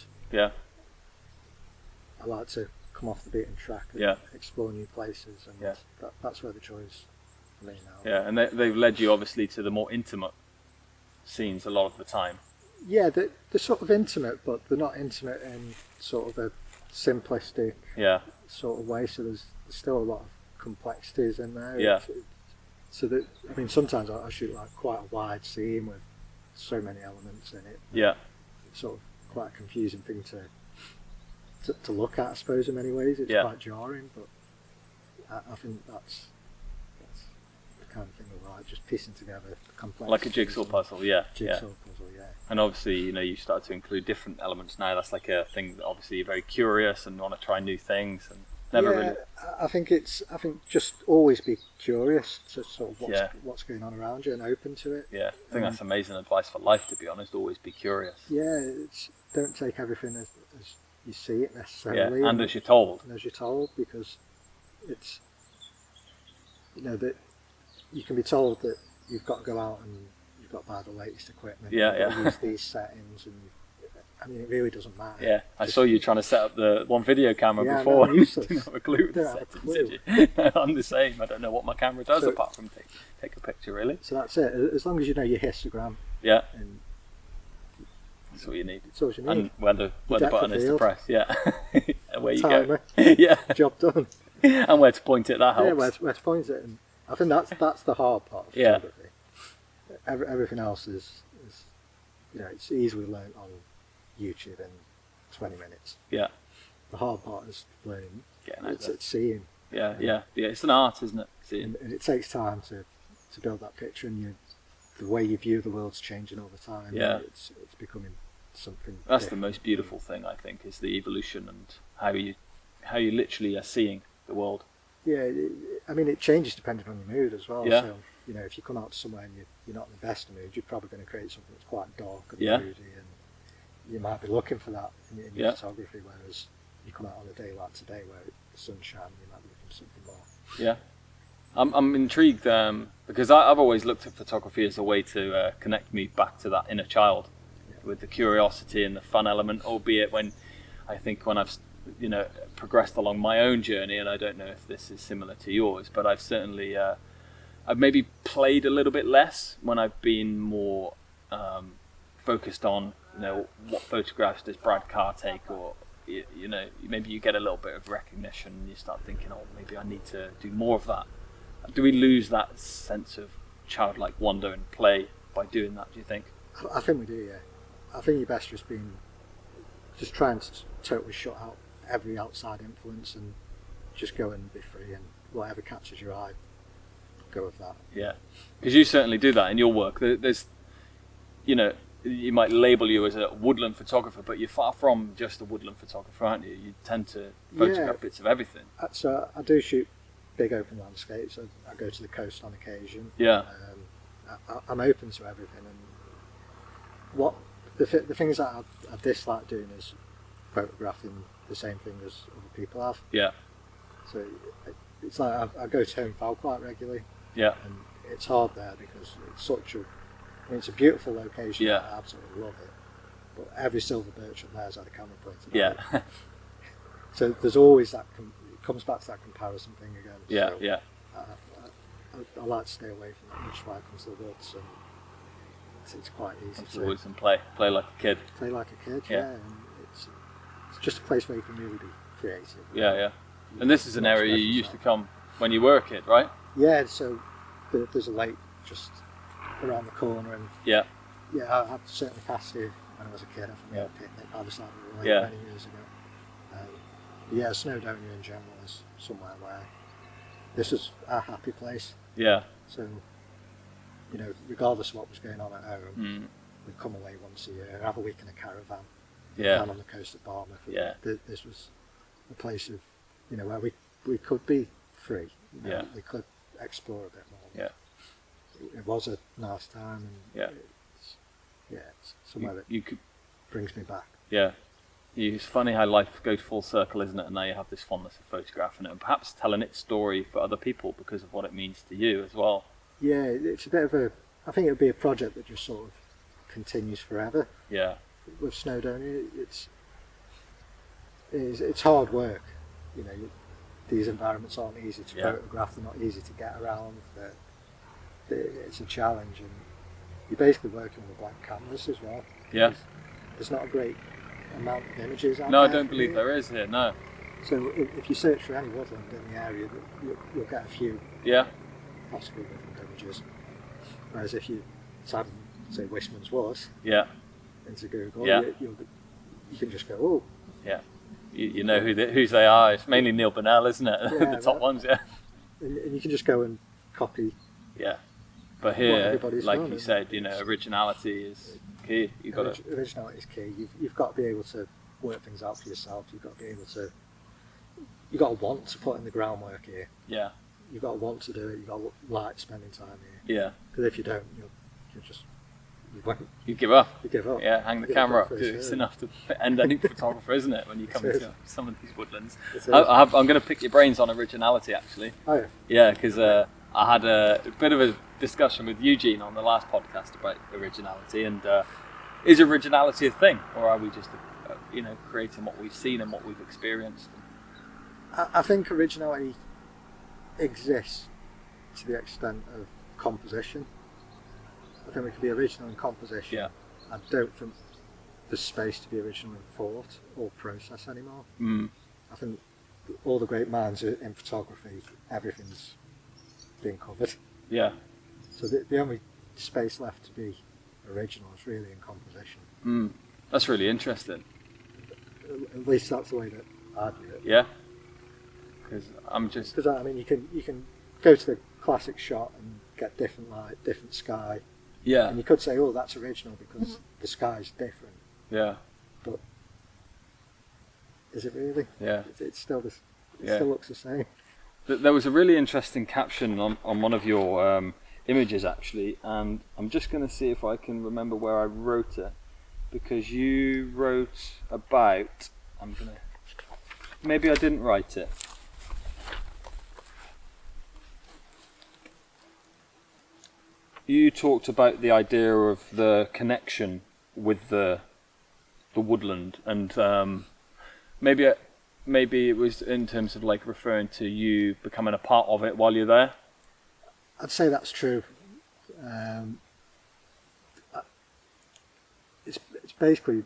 I like to come off the beaten track and explore new places, and that's where the joy is for me now. Yeah, and they've led you obviously to the more intimate scenes a lot of the time. Yeah, they're sort of intimate, but they're not intimate in sort of a simplistic sort of way. So there's still a lot of complexities in there. Yeah. So that, I mean, sometimes I shoot like quite a wide scene with so many elements in it. Yeah. It's sort of quite a confusing thing to look at, I suppose, in many ways. It's quite jarring, but I think that's the kind of thing I like, just piecing together the complex. Like a jigsaw puzzle, yeah. Jigsaw puzzle, yeah. And obviously, you start to include different elements now. That's like a thing that obviously you're very curious and want to try new things and never really. I think just always be curious to sort of what's going on around you and open to it. Yeah, I think that's amazing advice for life, to be honest. Always be curious. Yeah, don't take everything as you see it necessarily. Yeah, and as you're told. And as you're told, because it's, that you can be told that you've got to go out and you've got to buy the latest equipment. Use these settings, and I mean, it really doesn't matter. Yeah, I saw you trying to set up the one video camera before. You didn't have a clue with the settings, did you? I'm the same. I don't know what my camera does apart from take a picture, really. So that's it. As long as you know your histogram. Yeah. And that's all you need. That's all you need. And where the button is to press. Yeah. And where you Timer. go. Yeah. Job done. And where to point it. That helps. Yeah, where to point it. And I think that's the hard part of photography. Everything else is it's easily learnt on YouTube in 20 minutes. Yeah. The hard part is learning. It's seeing. Yeah. It's an art, isn't it? Seeing. And it takes time to build that picture, and the way you view the world's changing all the time. Yeah. It's becoming something. That's different. the most beautiful thing, I think, is the evolution and how you literally are seeing the world. Yeah, I mean, it changes depending on your mood as well. Yeah. So, if you come out to somewhere and you're not in the best mood, you're probably going to create something that's quite dark and moody, and you might be looking for that in your photography. Whereas you come out on a day like today, where the sun's shining, you might be looking for something more. Yeah, I'm intrigued because I've always looked at photography as a way to connect me back to that inner child, with the curiosity and the fun element. Albeit when I've progressed along my own journey, and I don't know if this is similar to yours, but I've certainly I've maybe played a little bit less when I've been more focused on what photographs does Brad Carr take, or maybe you get a little bit of recognition and you start thinking, maybe I need to do more of that. Do we lose that sense of childlike wonder and play by doing that, do you think? I think we do, yeah. I think you're best just trying to totally shut out every outside influence and just go and be free, and whatever catches your eye, go with that. Yeah, because you certainly do that in your work. There's, you might label you as a woodland photographer, but you're far from just a woodland photographer, aren't you? You tend to photograph bits of everything. So I do shoot big open landscapes. I go to the coast on occasion. Yeah. I'm open to everything, and what the things that I dislike doing is photographing the same thing as other people have. Yeah. So it's like I go to Home Foul quite regularly. Yeah. And it's hard there because it's a beautiful location. Yeah. I absolutely love it. But every silver birch up there has had a camera pointed at it. So there's always that. It comes back to that comparison thing again. Yeah. So Yeah. I like to stay away from that, which is why it comes to the woods, and it's quite easy to woods and play like a kid. Play like a kid, yeah. And it's just a place where you can really be creative. Yeah, yeah. And this is an area you used to come when you were a kid, right? Yeah. So there's a lake just around the corner, and yeah, I've certainly passed here when I was a kid. I made a picnic by the side of the lake many years ago. Snowdonia in general is somewhere where this is a happy place. Yeah. So, regardless of what was going on at home, we'd come away once a year, have a week in a caravan down on the coast of Barmouth. Yeah. This was a place of, where we could be free. We could explore a bit more. Yeah. It was a nice time, and it's somewhere that you could brings me back. Yeah. It's funny how life goes full circle, isn't it? And now you have this fondness of photographing it and perhaps telling its story for other people because of what it means to you as well. Yeah, it's a bit of a... I think it would be a project that just sort of continues forever. Yeah. With Snowdonia, it's hard work. You know, these environments aren't easy to photograph. They're not easy to get around. It's a challenge, and you're basically working with blank canvas as well. Yeah. There's not a great amount of images out No, there. I don't believe there is here. No. So if you search for any woodland in the area, you'll get a few. Yeah. Possibly woodland images. Whereas if you type, say, Wishman's Woods into Google, you can just go, oh. Yeah. You know whose they are. It's mainly Neil Burnell, isn't it? Yeah, the top ones, yeah. And you can just go and copy. Yeah. But here, like done, you said, you know, originality is key. Originality is key. You've got to be able to work things out for yourself. You've got to be able to. You've got to want to put in the groundwork here. Yeah. You've got to want to do it. You've got to like spending time here. Yeah. Because if you don't, you give up. You give up. Yeah, hang the camera up. It's enough to end any photographer, isn't it? When you come into some of these woodlands. I'm going to pick your brains on originality, actually. Oh yeah. Yeah, because I had a bit of a discussion with Eugene on the last podcast about originality, and is originality a thing, or are we just, creating what we've seen and what we've experienced? I think originality exists to the extent of composition. I think we can be original in composition. Yeah. I don't think there's space to be original in thought or process anymore. I think all the great minds in photography, everything's been covered. Yeah. So the only space left to be original is really in composition. That's really interesting. At least that's the way that I do it. Yeah. Because I mean, you can go to the classic shot and get different light, different sky. Yeah. And you could say, oh, that's original because the sky's different. Yeah. But is it really? Yeah. It still looks the same. There was a really interesting caption on one of your images, actually, and I'm just going to see if I can remember where I wrote it, because you wrote about... Maybe I didn't write it. You talked about the idea of the connection with the woodland, and maybe it was in terms of like referring to you becoming a part of it while you're there. I'd say that's true. It's basically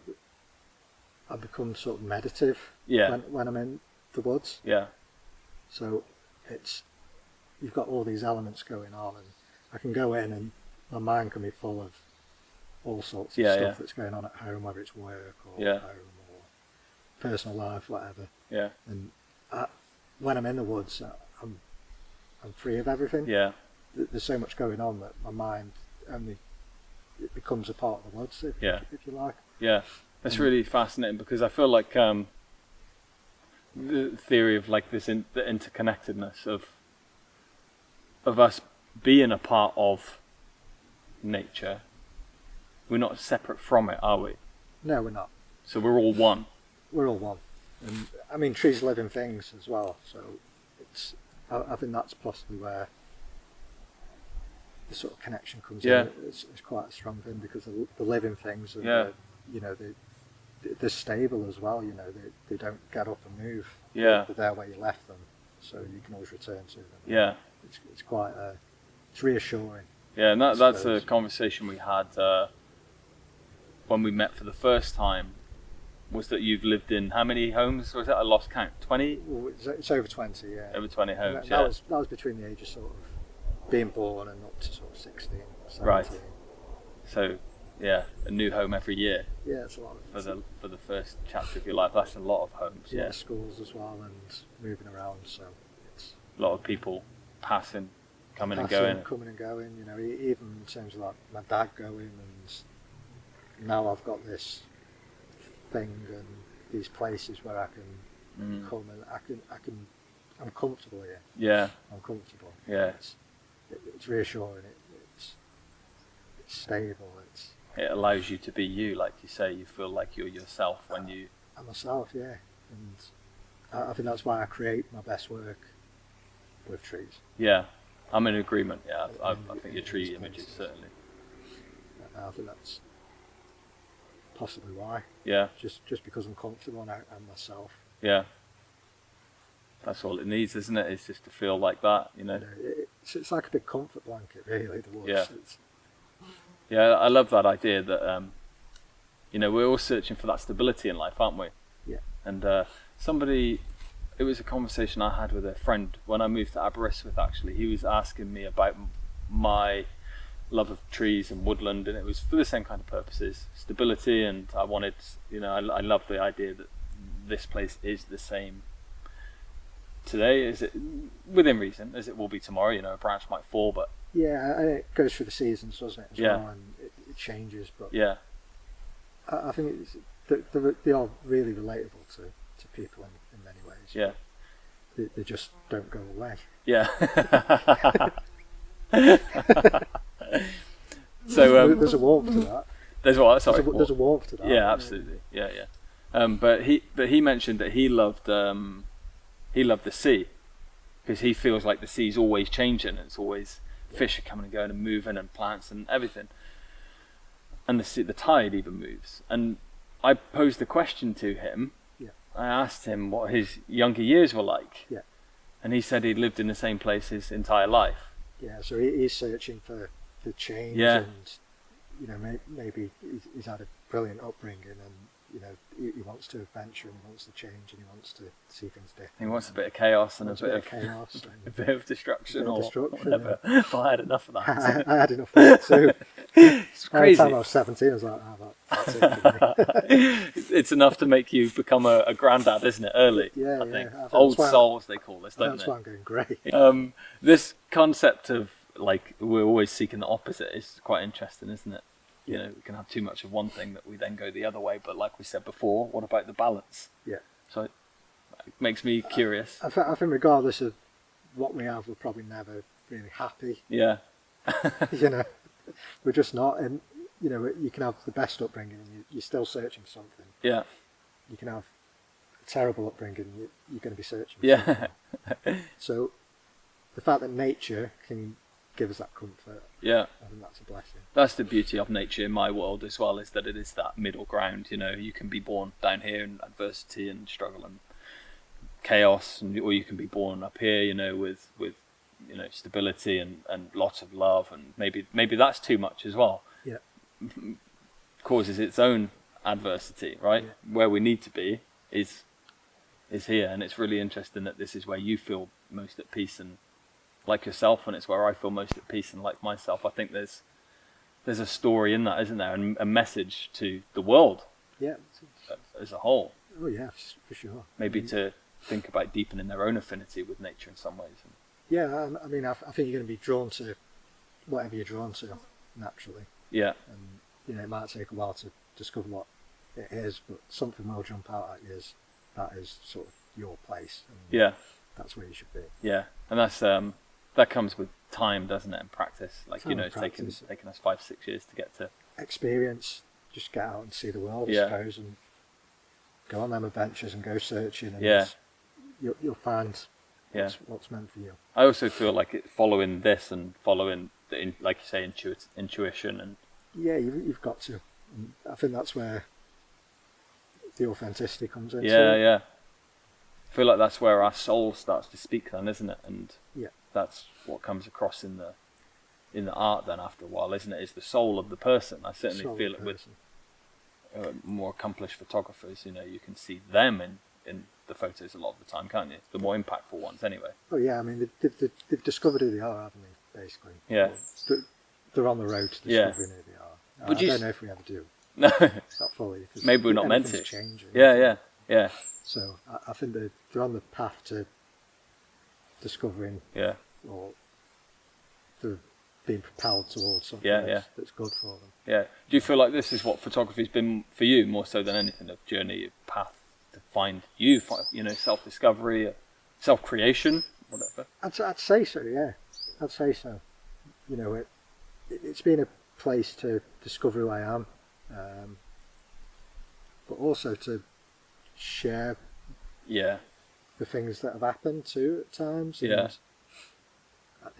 I become sort of meditative when I'm in the woods. Yeah. So you've got all these elements going on, and I can go in and my mind can be full of all sorts of stuff that's going on at home, whether it's work or home or personal life, whatever. Yeah. And when I'm in the woods, I'm free of everything. Yeah. There's so much going on that my mind it becomes a part of the woods, if you like. Yeah. That's really fascinating, because I feel like the theory of like this the interconnectedness of us being a part of nature, we're not separate from it, are we? No, we're not. So we're all one. We're all one. And I mean, trees are living things as well, so I think that's possibly where the sort of connection comes in. It's quite a strong thing, because the living things are they're stable as well. They don't get up and move. They're there where you left them, so you can always return to them. Yeah. It's quite it's reassuring. Yeah, and that's a conversation we had when we met for the first time, was that you've lived in how many homes? Was it? I lost count. 20? Well, it's over 20, yeah. Over 20 homes, that was between the ages sort of being born and up to sort of 16, 17. Right. So, yeah, a new home every year. Yeah, it's a lot. For the first chapter of your life, that's a lot of homes. A lot of schools as well, and moving around, so it's a lot of people coming and going. Even in terms of like my dad going, and now I've got this thing and these places where I can come, and I'm comfortable here. Yeah. I'm comfortable. Yeah. It's reassuring. It's stable. It allows you to be you, like you say. You feel like you're yourself when you and myself, yeah. And I think that's why I create my best work with trees. Yeah, I'm in agreement. Yeah, I think your tree images certainly. I think that's possibly why. Yeah. Just because I'm comfortable and I'm myself. Yeah. That's all it needs, isn't it? It's just to feel like that, It's like a big comfort blanket, really. The woods. Yeah. Yeah, I love that idea that we're all searching for that stability in life, aren't we? Yeah. And it was a conversation I had with a friend when I moved to Aberystwyth. Actually, he was asking me about my love of trees and woodland, and it was for the same kind of purposes, stability. And I wanted, I love the idea that this place is the same today, is it within reason, as it will be tomorrow. A branch might fall, but yeah, and it goes through the seasons, doesn't it? As yeah. well, and it changes, but yeah, I think they are really relatable to people in many ways. Yeah, they just don't go away. Yeah. So there's a warmth to that. There's what? Sorry, there's a warmth to that. Yeah, absolutely. Yeah. But he mentioned that he loved the sea, because he feels like the sea's always changing. It's always fish are coming and going and moving, and plants and everything. And the tide even moves. And I posed the question to him. Yeah. I asked him what his younger years were like. Yeah. And he said he'd lived in the same place his entire life. Yeah, so he's searching for change, Yeah. and maybe he's had a brilliant upbringing, and he wants to adventure, and he wants to change, and he wants to see things different. He wants a bit of chaos and a bit of chaos, and a bit of destruction, or whatever. Yeah. Well, I had enough of that. I had enough of that too. It's crazy. By the time I was 17, I was like, that's it for me. It's enough to make you become a granddad, isn't it? Early, Yeah, I think. I think Old that's why souls, they call this, don't That's they? why I'm going grey. This concept of, like, we're always seeking the opposite is quite interesting, isn't it? Yeah. We can have too much of one thing that we then go the other way. But like we said before, what about the balance? Yeah. So it makes me curious. I think regardless of what we have, we're probably never really happy. Yeah. We're just not. And you can have the best upbringing, and you're still searching for something. Yeah. You can have a terrible upbringing, you're going to be searching for Yeah. something. So the fact that nature can give us that comfort, Yeah. I think that's a blessing. That's the beauty of nature in my world as well, is that it is that middle ground. You can be born down here in adversity and struggle and chaos, or you can be born up here, with stability and lots of love, and maybe that's too much as well. Yeah. Causes its own adversity, right? Yeah. Where we need to be is here, and it's really interesting that this is where you feel most at peace and like yourself, and it's where I feel most at peace and like myself. I think there's a story in that, isn't there, and a message to the world, Yeah. as a whole. Oh yeah, for sure. Maybe to think about deepening their own affinity with nature in some ways. Yeah, I mean, I think you're going to be drawn to whatever you're drawn to naturally. Yeah. And it might take a while to discover what it is, but something will jump out at you as that is sort of your place. And Yeah. that's where you should be. Yeah, and that's that comes with time, doesn't it, and practice. Like, Time and it's taken practice. us 5-6 years to get to. Experience, just get out and see the world, I Yeah. suppose, and go on them adventures and go searching, and Yeah. you'll find Yeah. what's meant for you. I also feel like following this and following like you say, intuition and Yeah, you've got to. And I think that's where the authenticity comes in. yeah. I feel like that's where our soul starts to speak then, isn't it? And Yeah. that's what comes across in the art then after a while, isn't it? Is the soul of the person. I certainly Soul of feel the it with person. more accomplished photographers. You can see them in the photos a lot of the time, can't you? The more impactful ones anyway. Oh yeah, I mean they've discovered who they are, haven't they? Basically. Yeah. They're on the road to Yeah. discovering who they are. Would I you don't know if we ever do. No. Not fully. 'Cause Maybe we're not meant to. everything's changing. Yeah. So I think they're on the path to discovering, Yeah. or they're being propelled towards something Yeah. that's good for them. Yeah. Do you feel like this is what photography's been for you more so than anything? A journey, a path to find you, self-discovery, self-creation, whatever. I'd say so. Yeah, I'd say so. It's been a place to discover who I am, but also to share Yeah. the things that have happened too at times. Yeah.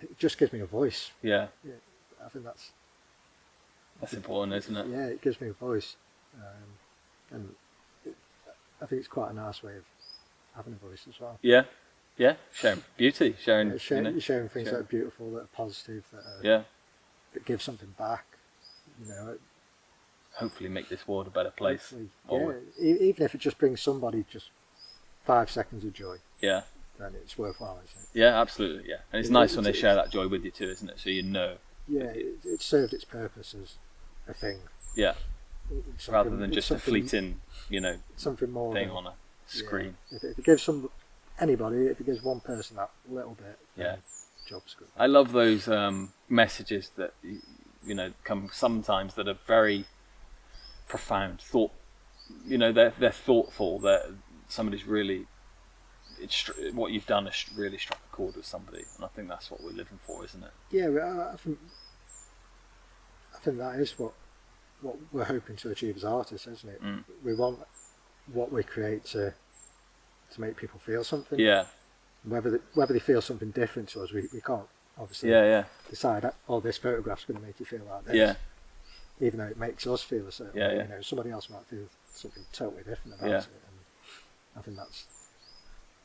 It just gives me a voice. Yeah. I think that's important, isn't it? Yeah, it gives me a voice, and I think it's quite a nice way of having a voice as well. Yeah. Yeah. Sharing beauty, sharing sharing things that are beautiful, that are positive, that give something back. Hopefully make this world a better place. Even if it just brings somebody just 5 seconds of joy. Yeah. Then it's worthwhile, isn't it? Yeah, absolutely. Yeah, and it's nice when they share that joy with you too, isn't it? So you know. Yeah, it served its purpose as a thing. Yeah. Rather than just a fleeting, something more thing on a screen. Yeah. If it gives anybody, if it gives one person that little bit, job's good. I love those messages that come sometimes that are very profound. They're thoughtful. That somebody's really. What you've done has really struck a chord with somebody, and I think that's what we're living for, isn't it? Yeah, I think that is what we're hoping to achieve as artists, isn't it? Mm. We want what we create to make people feel something. Yeah. Whether they feel something different to us, we can't obviously decide. Oh, this photograph's going to make you feel like this. Yeah. Even though it makes us feel a certain way, somebody else might feel something totally different about it, and I think that's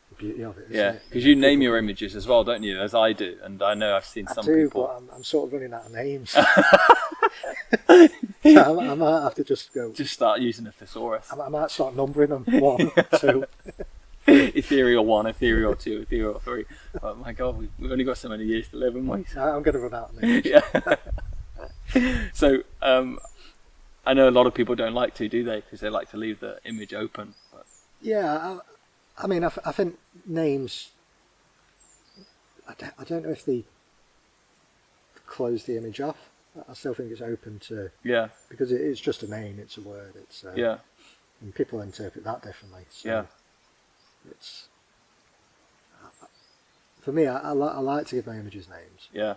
the beauty of it. Yeah, because you name your images as well, don't you? As I do, and I know I've seen some people. But I'm sort of running out of names. So I might have to just start using a thesaurus. I might start numbering them 1, 2. Ethereal 1, ethereal 2, ethereal 3. Oh my God, we've only got so many years to live, haven't we? I'm going to run out of names. Yeah. So I know a lot of people don't like to, do they? Because they like to leave the image open. But. Yeah. I mean, I think names. I don't know if they close the image off. I still think it's open to. Yeah. Because it's just a name. It's a word. It's and people interpret that differently. So it's for me. I like to give my images names. Yeah.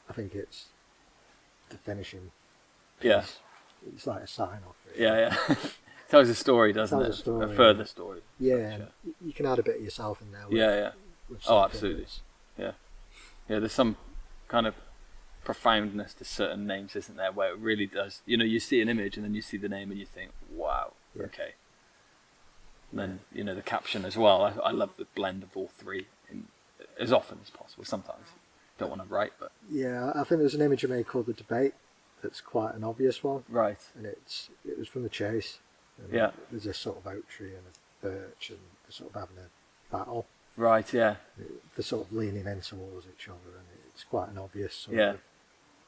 I think it's the finishing piece. Yeah. It's like a sign off. Really. Yeah. Tells a story, doesn't it? A further story. Yeah, you can add a bit of yourself in there. With absolutely. Photos. Yeah. Yeah, there's some kind of profoundness to certain names, isn't there, where it really does. You see an image and then you see the name and you think, wow, okay. And then, the caption as well. I love the blend of all three as often as possible. Sometimes don't want to write, but... Yeah, I think there's an image I made called The Debate that's quite an obvious one. Right. And it was from The Chase. And there's a sort of oak tree and a birch, and they're sort of having a battle. Right, yeah. They're sort of leaning in towards each other, and it's quite an obvious sort of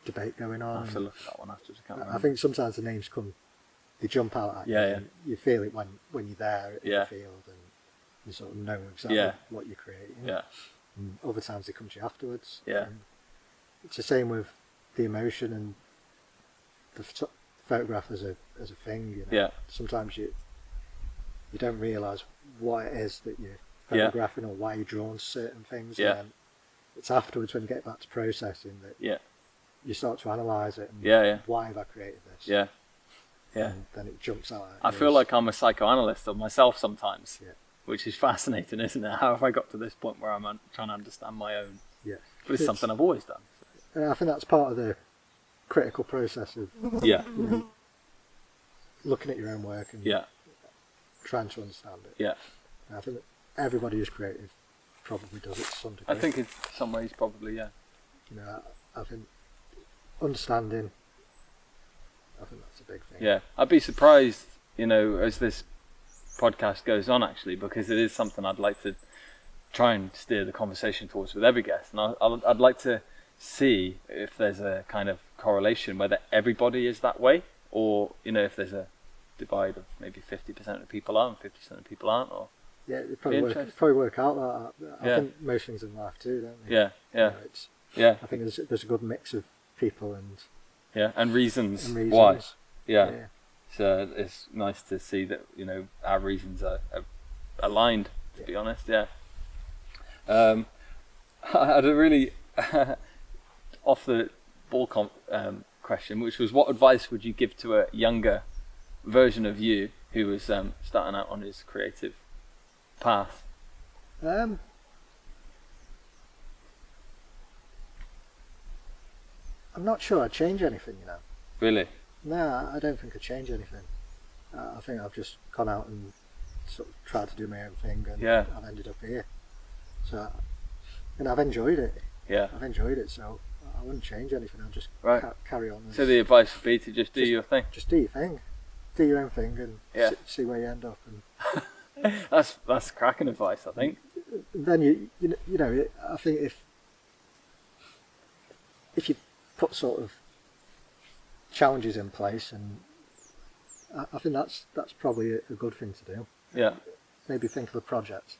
debate going on. I'll have to look at that one after. I think sometimes the names they jump out at you. Yeah. You feel it when you're there in the field, and you sort of know exactly what you're creating. Yeah. And other times they come to you afterwards. Yeah. And it's the same with the emotion and the photograph as a thing. Sometimes you don't realise what it is that you're photographing or why you're drawn to certain things. Yeah. And it's afterwards when you get back to processing that you start to analyse it and why have I created this? Yeah. And then it jumps out. I feel like I'm a psychoanalyst of myself sometimes, which is fascinating, isn't it? How have I got to this point where I'm trying to understand my own? Yeah. But it's something I've always done. And I think that's part of the critical process of looking at your own work and trying to understand it. Yeah. And I think that everybody who's creative probably does it to some degree. I think in some ways probably, I think understanding, I think that's a big thing. Yeah, I'd be surprised, as this podcast goes on actually, because it is something I'd like to try and steer the conversation towards with every guest, and I'd like to see if there's a kind of correlation whether everybody is that way, or if there's a divide of maybe 50% of the people are and 50% of the people aren't, or it probably work out like that. I think most things in life too, don't they? Yeah. I think there's a good mix of people and reasons why. So it's nice to see that our reasons are aligned, to be honest. I had a really off the ball question, which was, what advice would you give to a younger version of you who was starting out on his creative path? I'm not sure I'd change anything, you know. Really? No, I don't think I'd change anything. I think I've just gone out and sort of tried to do my own thing, and I've ended up here. So, and I've enjoyed it. Yeah. I've enjoyed it, so I wouldn't change anything. I'll just carry on. So the advice would be to just do your thing. Just do your thing. Do your own thing and see where you end up. And that's cracking advice, I think. Then you know, I think if you put sort of challenges in place, and I think that's probably a good thing to do. Yeah. Maybe think of a project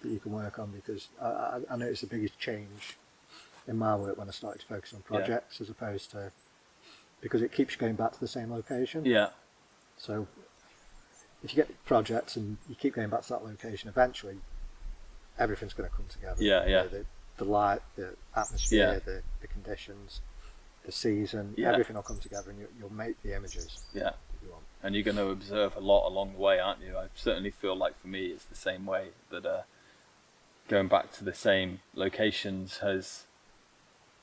that you can work on, because I noticed the biggest change in my work when I started to focus on projects as opposed to, because it keeps going back to the same location. Yeah. So if you get projects and you keep going back to that location, eventually everything's going to come together. Yeah, yeah. You know, the light, the atmosphere, the conditions, the season, everything will come together, and you'll make the images. Yeah. That you want. And you're going to observe a lot along the way, aren't you? I certainly feel like for me it's the same way, that going back to the same locations has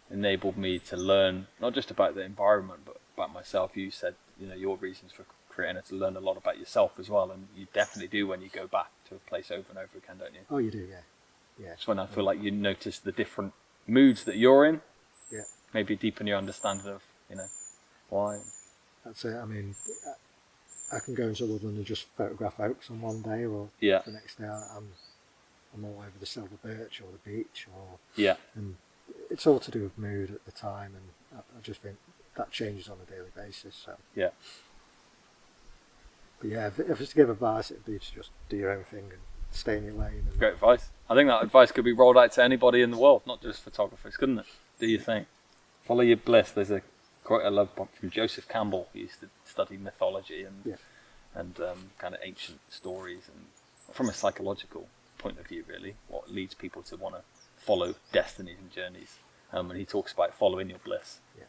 enabled me to learn not just about the environment but about myself. You said, you know, your reasons for creating it to learn a lot about yourself as well, and you definitely do when you go back to a place over and over again, don't you? Oh, you do, yeah. It's when I feel like you notice the different moods that you're in. Yeah. Maybe deepen your understanding of, you know, why. That's it. I mean, I can go into Woodland and just photograph oaks on one day, or the next day I'm all over the silver birch or the beach, or and it's all to do with mood at the time, and I just think that changes on a daily basis. So yeah. But yeah, if it's to give advice, it'd be to just do your own thing and stay in your lane. And great advice. I think that advice could be rolled out to anybody in the world, not just photographers, couldn't it? Do your thing. Follow your bliss. There's a quote I love from Joseph Campbell, who used to study mythology and kind of ancient stories, and from a psychological point of view, really, what leads people to want to follow destinies and journeys. And he talks about following your bliss. Yeah.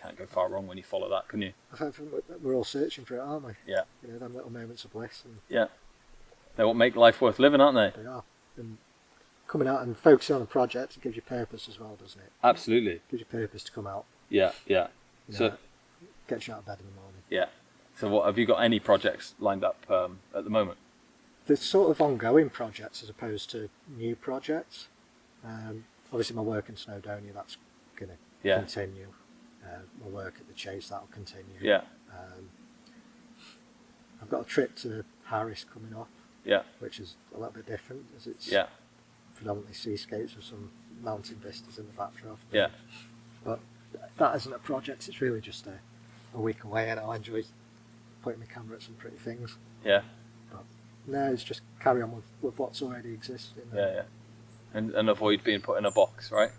Can't go far wrong when you follow that, can you? I think we're all searching for it, aren't we? Yeah. You know, them little moments of bliss. And they're what make life worth living, aren't they? They are. And coming out and focusing on a project, it gives you purpose as well, doesn't it? Absolutely. It gives you purpose to come out. Yeah. You know, So gets you out of bed in the morning. Yeah. So what have you got any projects lined up at the moment? There's sort of ongoing projects as opposed to new projects. Obviously my work in Snowdonia, that's going to continue. My work at the Chase, that'll continue. Yeah. I've got a trip to Paris coming up. Yeah. Which is a little bit different, as it's predominantly seascapes with some mountain vistas in the backdrop. Yeah. But that isn't a project, it's really just a week away, and I enjoy putting my camera at some pretty things. Yeah. But no, it's just carry on with what's already existing. Yeah. And avoid being put in a box, right?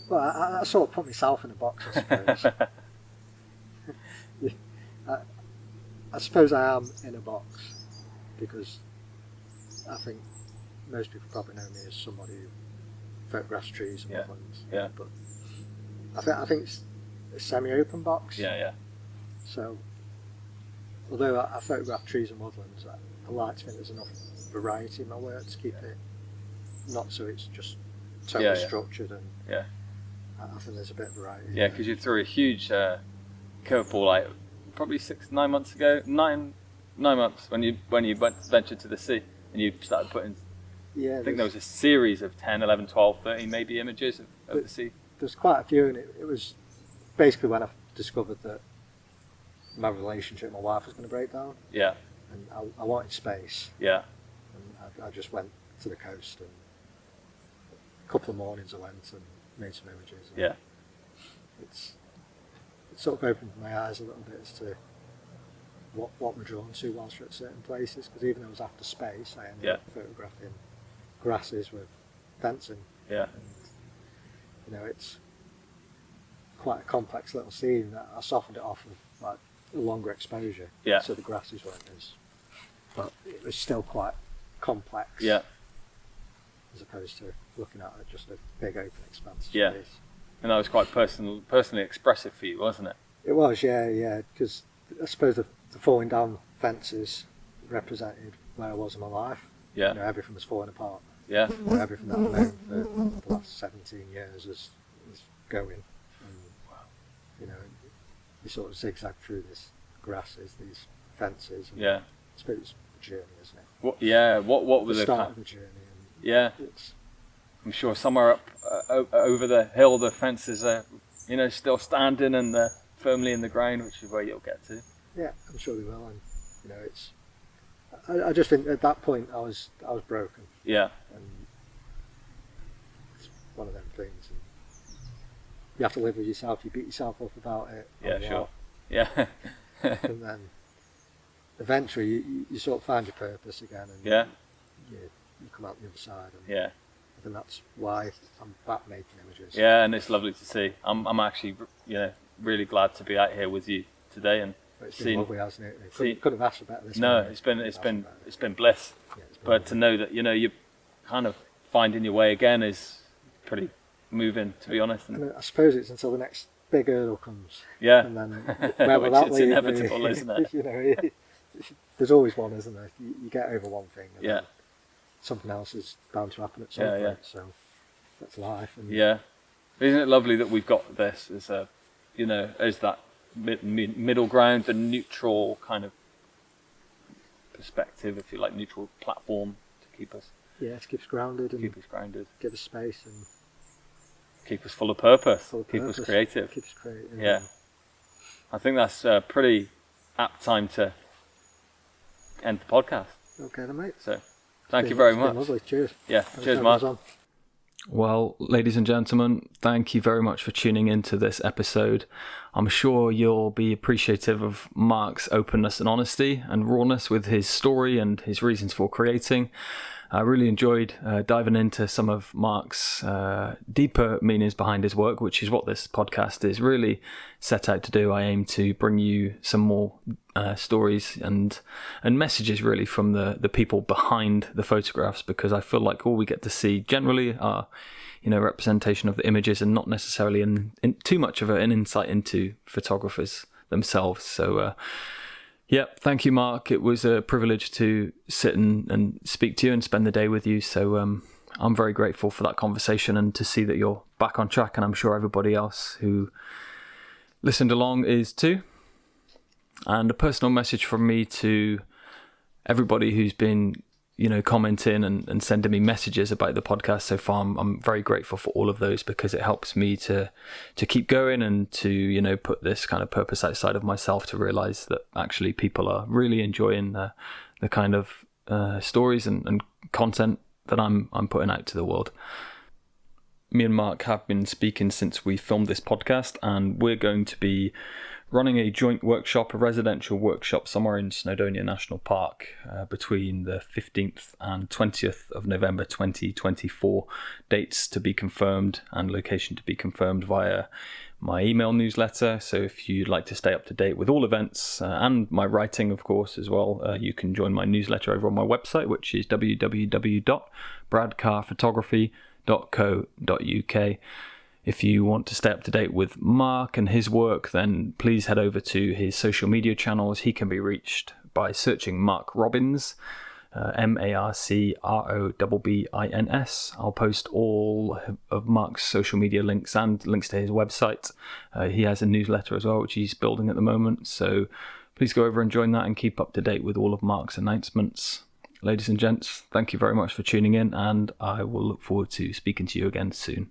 Well, I sort of put myself in a box, I suppose. I suppose I am in a box, because I think most people probably know me as somebody who photographs trees and woodlands. Yeah. But I think it's a semi-open box. Yeah. So, although I photograph trees and woodlands, I like to think there's enough variety in my work to keep it not so it's just totally structured, and I think there's a bit of variety. Yeah, because you threw a huge curveball, like probably 9 months ago, 9 months when you ventured to the sea and you started putting. Yeah, I think there was a series of 10, 11, 12, 13 maybe images of the sea. There's quite a few, and it was basically when I discovered that my relationship with my wife was going to break down. Yeah. And I wanted space. Yeah. And I just went to the coast, and a couple of mornings I went and made some images. Yeah. It's sort of opened my eyes a little bit as to what we're drawn to whilst we're at certain places, because even though I was after space, I ended up photographing grasses with fencing. Yeah. And, you know, it's quite a complex little scene. I softened it off with like a longer exposure, so the grasses weren't as, but it was still quite complex. Yeah. As opposed to looking at it just a big open expanse of Yeah. space. And that was quite personally expressive for you, wasn't it? It was, yeah, because I suppose the falling down fences represented where I was in my life. Yeah. You know, everything was falling apart. Yeah. You know, everything that I've known for the last 17 years is going. And, you know, you sort of zigzag through these grasses, these fences. And Yeah. I suppose it's a journey, isn't it? What was the the start of the journey? And yeah. I'm sure somewhere up over the hill, the fences are, you know, still standing and they're firmly in the ground, which is where you'll get to. Yeah, I'm sure they will. And you know, it's. I just think at that point I was broken. Yeah. And it's one of them things. And you have to live with yourself. You beat yourself up about it. Yeah, sure. Yeah. And then eventually you sort of find your purpose again. And Yeah. You come out the other side. And Yeah. I think that's why I'm back making images. Yeah, and it's lovely to see. I'm actually, you know, really glad to be out here with you today and It's been lovely, hasn't it? Couldn't have asked for better this No, morning. it's been bliss. Yeah, it's been But to know that, you know, you're kind of finding your way again is pretty moving, to be honest. And I suppose it's until the next big hurdle comes. Yeah. And then where will that it's lead? inevitable, isn't it? You know, there's always one, isn't there? You get over one thing. And Yeah. then something else is bound to happen at some point. Yeah. So that's life. And Yeah. Isn't it lovely that we've got this as a, you know, as that middle ground, the neutral kind of perspective, if you like, neutral platform to keep us to keep us grounded and grounded, give us space and keep us full of purpose, keep purpose, us creative. Keep us creative. Yeah. I think that's a pretty apt time to end the podcast. Okay then, mate. So, thank you very much. Lovely. Cheers. Yeah. Cheers, Mark. Well, ladies and gentlemen, thank you very much for tuning into this episode. I'm sure you'll be appreciative of Mark's openness and honesty and rawness with his story and his reasons for creating. I really enjoyed diving into some of Mark's deeper meanings behind his work, which is what this podcast is really set out to do. I aim to bring you some more stories and messages really from the people behind the photographs, because I feel like all we get to see generally are, you know, representation of the images and not necessarily in too much of an insight into photographers themselves. So thank you, Mark. It was a privilege to sit and speak to you and spend the day with you. So I'm very grateful for that conversation and to see that you're back on track, and I'm sure everybody else who listened along is too. And a personal message from me to everybody who's been, you know, commenting and sending me messages about the podcast so far. I'm very grateful for all of those, because it helps me to keep going and to, you know, put this kind of purpose outside of myself, to realize that actually people are really enjoying the kind of stories and content that I'm putting out to the world. Me and Mark have been speaking since we filmed this podcast, and we're going to be running a joint workshop, a residential workshop somewhere in Snowdonia National Park between the 15th and 20th of November 2024. Dates to be confirmed and location to be confirmed via my email newsletter. So if you'd like to stay up to date with all events and my writing, of course, as well, you can join my newsletter over on my website, which is www.bradcarphotography.co.uk. If you want to stay up to date with Mark and his work, then please head over to his social media channels. He can be reached by searching Marc Robbins, MarcRobbins. I'll post all of Mark's social media links and links to his website. He has a newsletter as well, which he's building at the moment. So please go over and join that and keep up to date with all of Mark's announcements. Ladies and gents, thank you very much for tuning in, and I will look forward to speaking to you again soon.